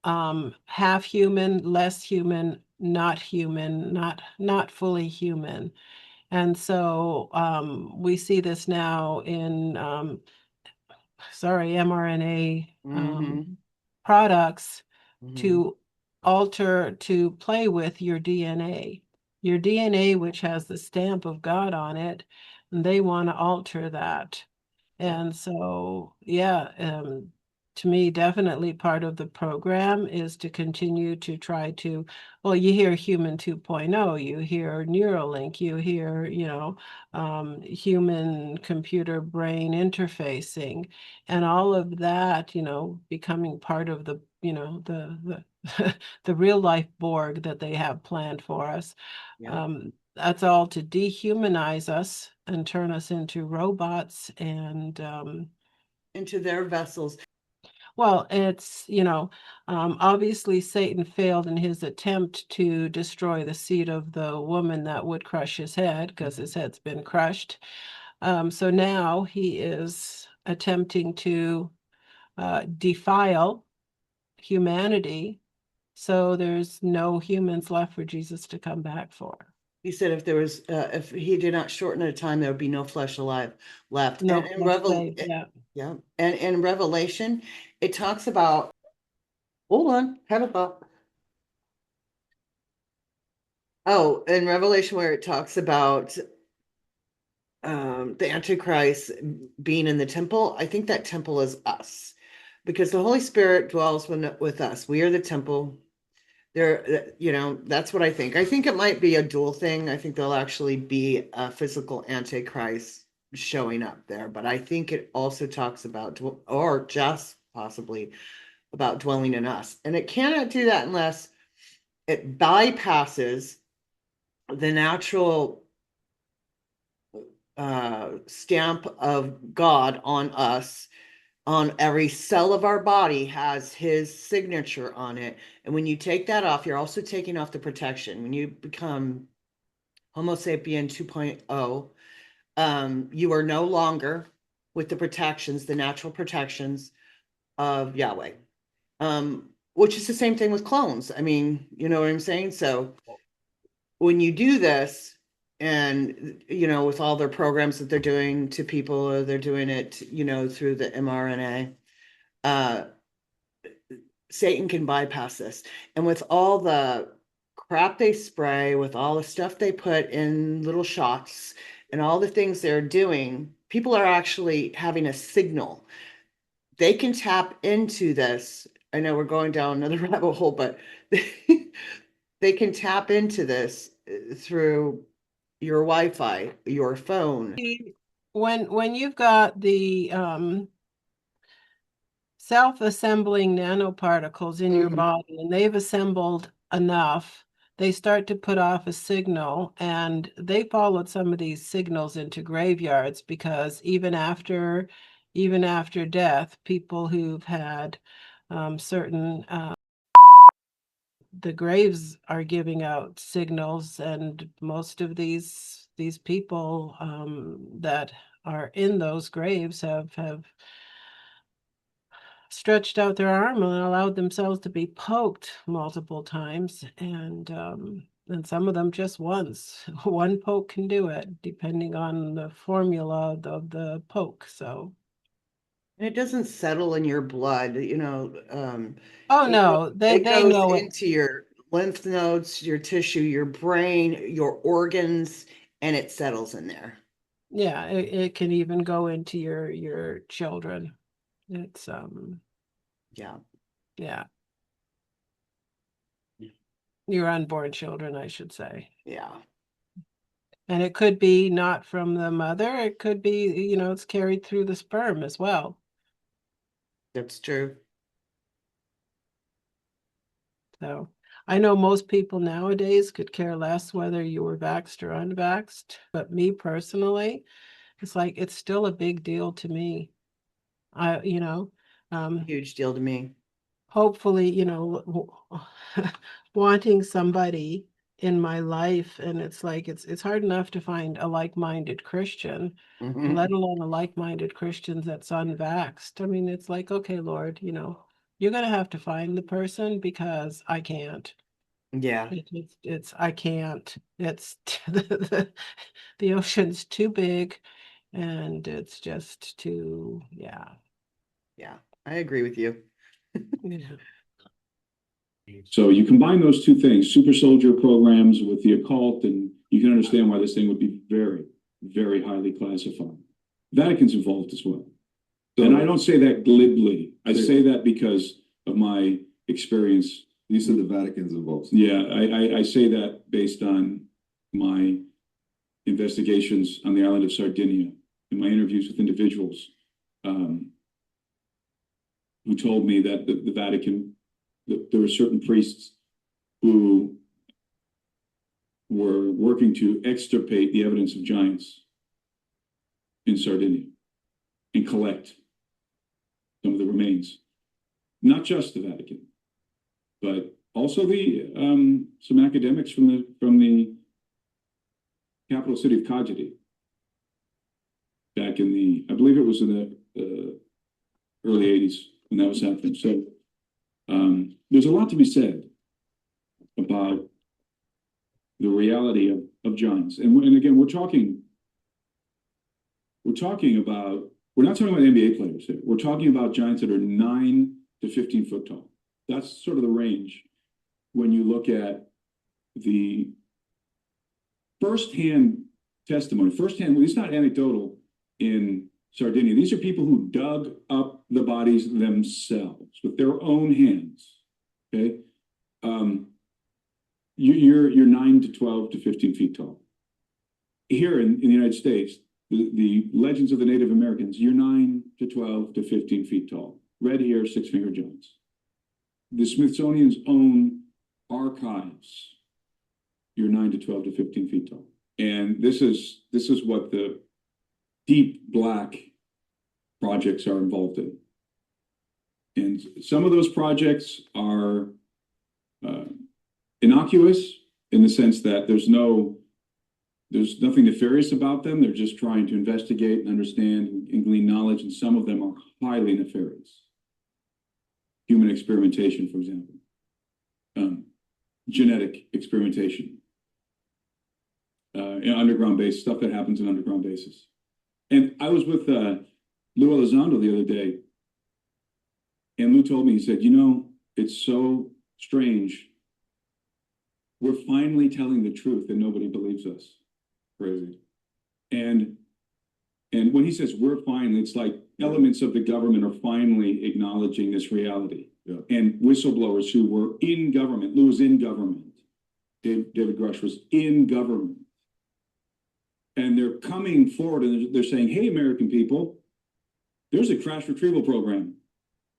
half human, less human, not human, not fully human. And so we see this now in mRNA Mhm. products Mhm. to play with your DNA. Your DNA, which has the stamp of God on it, and they want to alter that. Yeah. And so, yeah, to me, definitely part of the program is to continue to try to, well, you hear Human 2.0, you hear Neuralink, you hear, human computer brain interfacing, and all of that, becoming part of the, the real life Borg that they have planned for us. Yeah. That's all to dehumanize us and turn us into robots. And Into their vessels. well, it's, obviously Satan failed in his attempt to destroy the seed of the woman that would crush his head, because his head's been crushed. So now he is attempting to defile humanity, so there's no humans left for Jesus to come back for. He said if he did not shorten the time, there would be no flesh alive left. No And in flesh saved, yeah. yeah. And in Revelation, it talks about, hold on, have a thought. Oh, in Revelation where it talks about the Antichrist being in the temple, I think that temple is us. Because the Holy Spirit dwells with us. We are the temple. That's what I think. I think it might be a dual thing. I think there'll actually be a physical Antichrist showing up there, but I think it also talks about, or just possibly about dwelling in us. And it cannot do that unless it bypasses the natural stamp of God on us. On every cell of our body has his signature on it. And when you take that off, you're also taking off the protection. When you become Homo sapien 2.0, you are no longer with the protections, the natural protections of Yahweh. Which is the same thing with clones. I mean, you know what I'm saying? So when you do this, and with all their programs that they're doing to people, or they're doing it through the mRNA, Satan can bypass this. And with all the crap they spray, with all the stuff they put in little shots and all the things they're doing, people are actually having a signal. They can tap into this. I know we're going down another rabbit hole, but they can tap into this through your Wi-Fi, your phone. When you've got the self-assembling nanoparticles in your Mhm. body and they've assembled enough, they start to put off a signal, and they followed some of these signals into graveyards, because even after death, people who've had certain the graves are giving out signals, and most of these people that are in those graves have stretched out their arm and allowed themselves to be poked multiple times, and some of them just once. One poke can do it, depending on the formula of the poke. So, And it doesn't settle in your blood, oh it no, it they goes know it. into your lymph nodes, your tissue, your brain, your organs, and it settles in there. Yeah, it can even go into your children. It's Yeah. yeah, your unborn children, I should say. Yeah. And it could be not from the mother, it could be, it's carried through the sperm as well. That's true. So I know most people nowadays could care less whether you were vaxxed or unvaxxed, but me personally, it's like it's still a big deal to me. I, Huge deal to me. hopefully, wanting somebody in my life, and it's like it's hard enough to find a like-minded Christian, Mhm. let alone a like-minded Christian that's unvaxxed. I mean, it's like, okay, Lord, you're gonna have to find the person, because I can't. Yeah. It's I can't. It's the ocean's too big, and it's just too, yeah. Yeah. I agree with you. Yeah. So you combine those two things, super soldier programs with the occult, and you can understand why this thing would be very, very highly classified. Vatican's involved as well. And I don't say that glibly. I say that because of my experience. You said the Vatican's involved. Yeah, I say that based on my investigations on the island of Sardinia and my interviews with individuals who told me that the Vatican, that there were certain priests who were working to extirpate the evidence of giants in Sardinia and collect some of the remains. Not just the Vatican, but also the some academics from the capital city of Cagedi back in I believe it was in the early 80s when that was happening. So there's a lot to be said about the reality of giants. And again, we're not talking about NBA players here. We're talking about giants that are 9 to 15 foot tall. That's sort of the range when you look at the firsthand testimony, it's not anecdotal in Sardinia. These are people who dug up the bodies themselves with their own hands. Okay. You're 9 to 12 to 15 feet tall. Here in the United States, the legends of the Native Americans, you're 9 to 12 to 15 feet tall. Red hair, 6-finger giants. The Smithsonian's own archives, you're 9 to 12 to 15 feet tall. And this is what the deep black projects are involved in. And some of those projects are innocuous in the sense that there's nothing nefarious about them. They're just trying to investigate and understand and glean knowledge. And some of them are highly nefarious. Human experimentation, for example. Genetic experimentation. In underground base, stuff that happens in underground bases. And I was with Lou Elizondo the other day. And Lou told me, he said, it's so strange we're finally telling the truth and nobody believes us. Crazy. And when he says we're finally, it's like elements of the government are finally acknowledging this reality. Yeah. And whistleblowers who were in government, Lou was in government. David Grush was in government. And they're coming forward and they're saying, hey, American people, there's a crash retrieval program.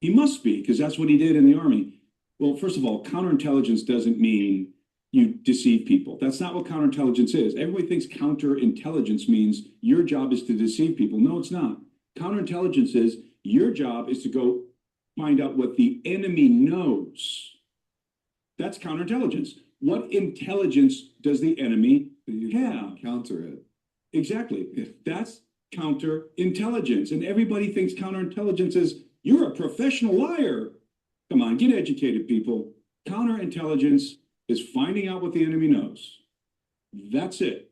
He must be, because that's what he did in the Army. Well, first of all, counterintelligence doesn't mean you deceive people. That's not what counterintelligence is. Everybody thinks counterintelligence means your job is to deceive people. No, it's not. Counterintelligence is your job is to go find out what the enemy knows. That's counterintelligence. What intelligence does the enemy have? Counter it. Exactly. That's counterintelligence. And everybody thinks counterintelligence is you're a professional liar. Come on, get educated, people. Counterintelligence is finding out what the enemy knows. That's it.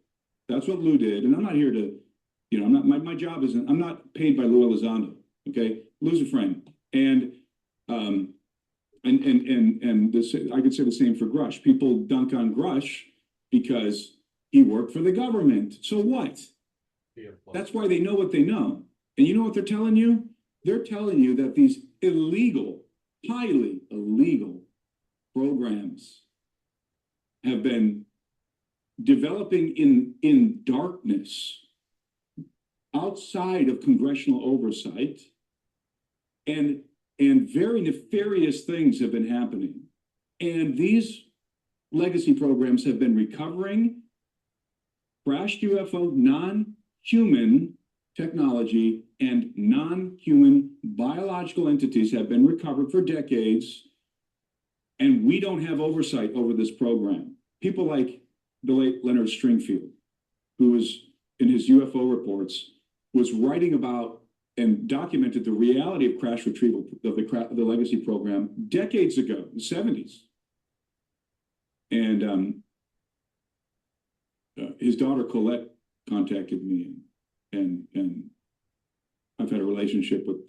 That's what Lou did. And I'm not here to, I'm not, my job isn't, I'm not paid by Lou Elizondo. Okay. Lou's a friend. And this, I could say the same for Grush. People dunk on Grush because he worked for the government. So what? That's why they know what they know. And you know what they're telling you? They're telling you that these illegal, highly illegal programs have been developing in darkness outside of congressional oversight, and very nefarious things have been happening. And these legacy programs have been recovering crashed UFO, non-human technology and non-human biological entities have been recovered for decades, and we don't have oversight over this program. People like the late Leonard Stringfield, who was in his UFO reports, was writing about and documented the reality of crash retrieval of the legacy program decades ago, the 70s. And his daughter Colette contacted me, and I've had a relationship with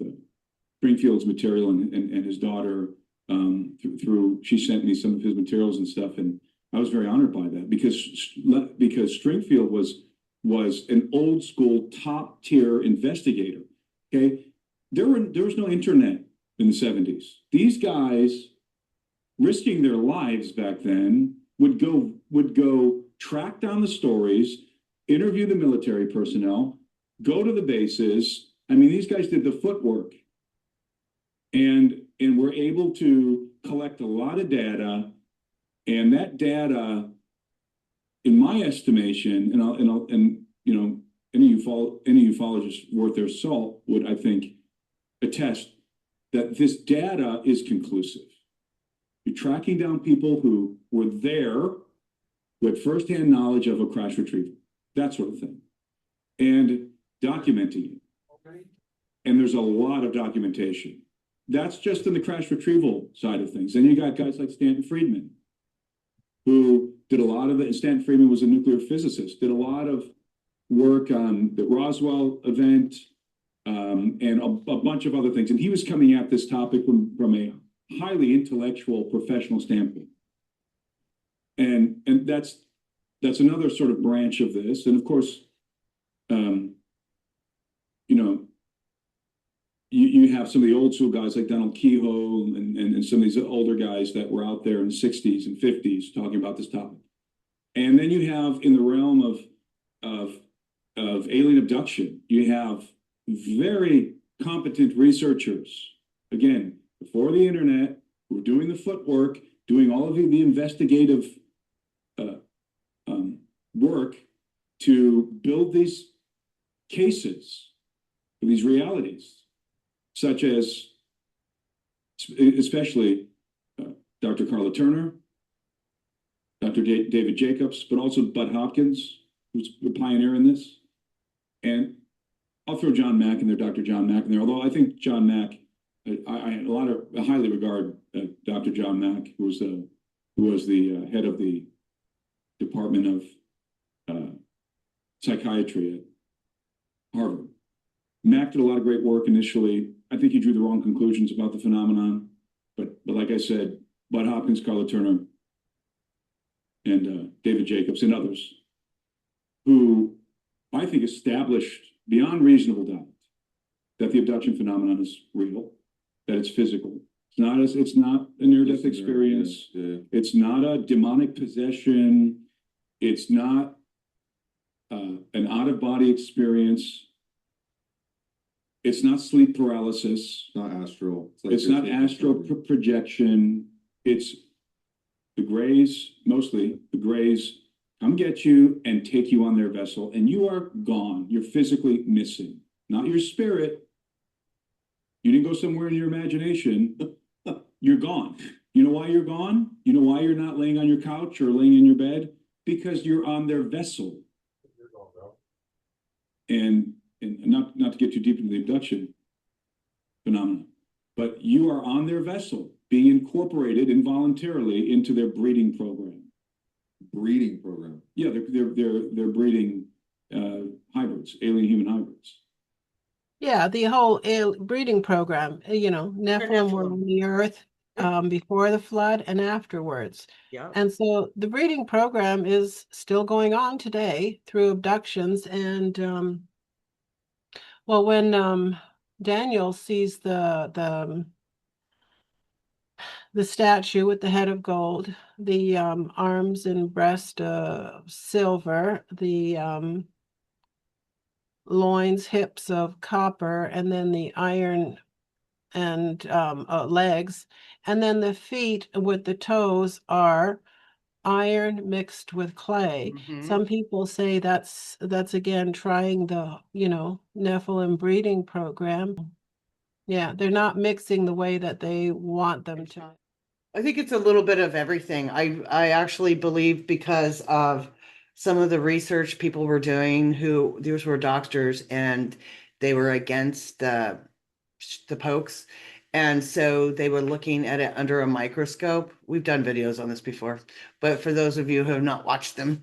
Springfield's material and his daughter through she sent me some of his materials and stuff, and I was very honored by that because Stringfield was an old school top tier investigator. Okay, there was no internet in the 70s. These guys, risking their lives back then, would go track down the stories, interview the military personnel, go to the bases. I mean, these guys did the footwork, and were able to collect a lot of data, and that data, in my estimation, and any ufologists worth their salt would, I think, attest that this data is conclusive. You're tracking down people who were there, who had firsthand knowledge of a crash retrieval, that sort of thing, and documenting it. Okay. And there's a lot of documentation. That's just in the crash retrieval side of things. Then you got guys like Stanton Friedman, who did a lot of it. Stanton Friedman was a nuclear physicist, did a lot of work on the Roswell event, and a bunch of other things. And he was coming at this topic from a highly intellectual, professional standpoint. And that's another sort of branch of this. And of course, you have some of the old school guys like Donald Kehoe and some of these older guys that were out there in the 60s and 50s talking about this topic. And then you have, in the realm of alien abduction, you have very competent researchers, again, before the internet, who are doing the footwork, doing all of the investigative work to build these cases, these realities, such as especially Dr. Carla Turner, Dr. David Jacobs, but also Bud Hopkins, who's the pioneer in this. And I'll throw John Mack in there, Dr. John Mack in there, although I think John Mack, I highly regard Dr. John Mack, who was the head of the Department of Psychiatry at Harvard. Mack did a lot of great work initially. I think he drew the wrong conclusions about the phenomenon, but like I said, Bud Hopkins, Carla Turner, and David Jacobs and others, who I think established beyond reasonable doubt that the abduction phenomenon is real, that it's physical. It's not a near-death experience. Yeah. It's not a demonic possession. It's not an out-of-body experience. It's not sleep paralysis. It's not astral. It's you're not taking astral something. projection. It's the Greys, mostly the Greys, come get you and take you on their vessel, and you are gone. You're physically missing, not your spirit. You didn't go somewhere in your imagination. You're gone. You know why you're gone? You know why you're not laying on your couch or laying in your bed? Because you're on their vessel. And not to get too deep into the abduction phenomenon, but you are on their vessel, being incorporated involuntarily into their breeding program. Breeding program. Yeah, they're breeding hybrids, alien human hybrids. Yeah, the whole breeding program, Nephilim were Nephilim. on the earth before the flood and afterwards. Yeah. And so the breeding program is still going on today through abductions. And well, when Daniel sees the statue with the head of gold, the arms and breast silver, the loins, hips of copper, and then the iron and legs, and then the feet with the toes are iron mixed with clay. Mhm. Some people say that's again trying the Nephilim breeding program. Yeah, they're not mixing the way that they want them to. I think it's a little bit of everything. I actually believe because of some of the research people were doing, who these were doctors and they were against the pokes. And so they were looking at it under a microscope. We've done videos on this before, but for those of you who have not watched them,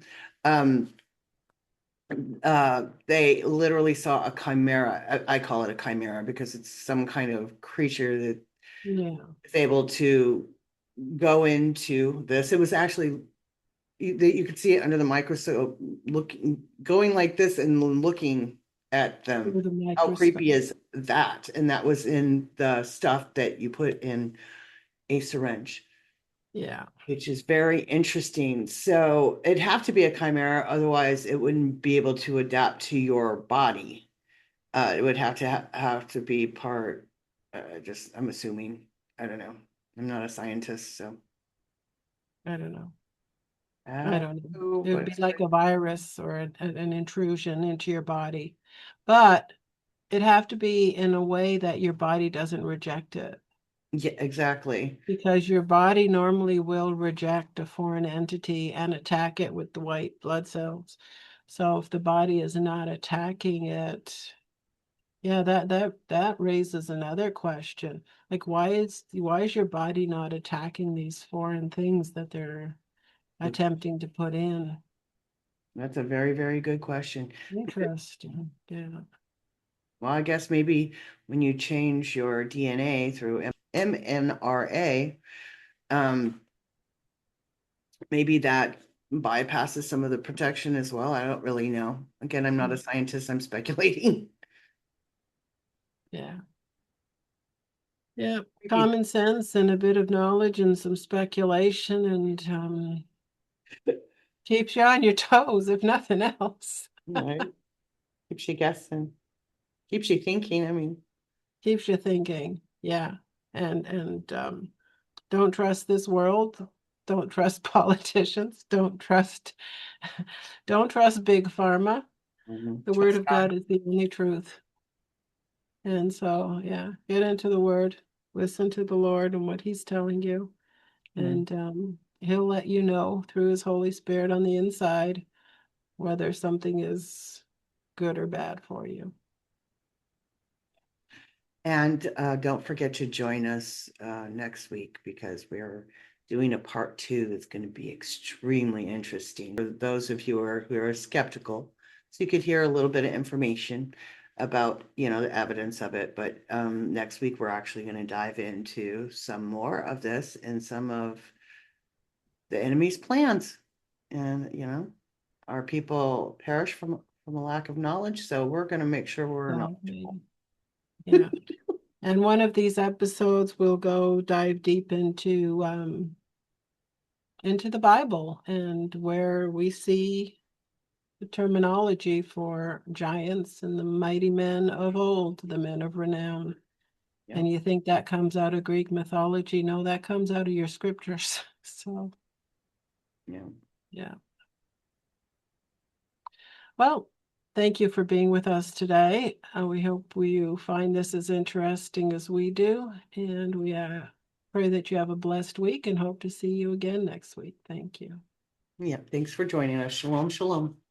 they literally saw a chimera. I call it a chimera because it's some kind of creature that Yeah, is able to go into this. It was actually you could see it under the microscope, going like this and looking at them. through the How microscope. creepy is that? And that was in the stuff that you put in a syringe, Yeah, which is very interesting. So it'd have to be a chimera, otherwise it wouldn't be able to adapt to your body. It would have to have to be part. Just I'm assuming. I don't know. I'm not a scientist, so I don't know. I I don't know. know, It but would be it's like a virus or an intrusion into your body, but it'd have to be in a way that your body doesn't reject it, yeah, exactly. because your body normally will reject a foreign entity and attack it with the white blood cells. So if the body is not attacking it, yeah, that raises another question. Like, why is your body not attacking these foreign things that they're attempting to put in? That's a very, very good question. Interesting. Yeah. Well, I guess maybe when you change your DNA through mRNA, maybe that bypasses some of the protection as well. I don't really know. Again, I'm not a scientist, I'm speculating. Yeah. Yeah. Common sense and a bit of knowledge and some speculation and keeps you on your toes, if nothing else. Right? Keeps you guessing, keeps you thinking. I mean, Keeps you thinking. Yeah. And don't trust this world. Don't trust politicians. Don't trust big pharma. The word of God is the only truth. And so, yeah, get into the word, listen to the Lord and what he's telling you. And he'll let you know through his Holy Spirit on the inside whether something is good or bad for you. And don't forget to join us next week, because we're doing a part 2 that's going to be extremely interesting for those of you who are skeptical. So you could hear a little bit of information about, the evidence of it. But next week, we're actually going to dive into some more of this and some of the enemy's plans. And, our people perish from a lack of knowledge, so we're gonna make sure we're knowledgeable. Yeah. And one of these episodes will go dive deep into the Bible and where we see the terminology for giants and the mighty men of old, the men of renown. Yeah. And you think that comes out of Greek mythology? No, that comes out of your scriptures. So, Yeah. yeah. Well, thank you for being with us today. We hope you find this as interesting as we do. And we pray that you have a blessed week and hope to see you again next week. Thank you. Yeah. Thanks for joining us. Shalom, shalom.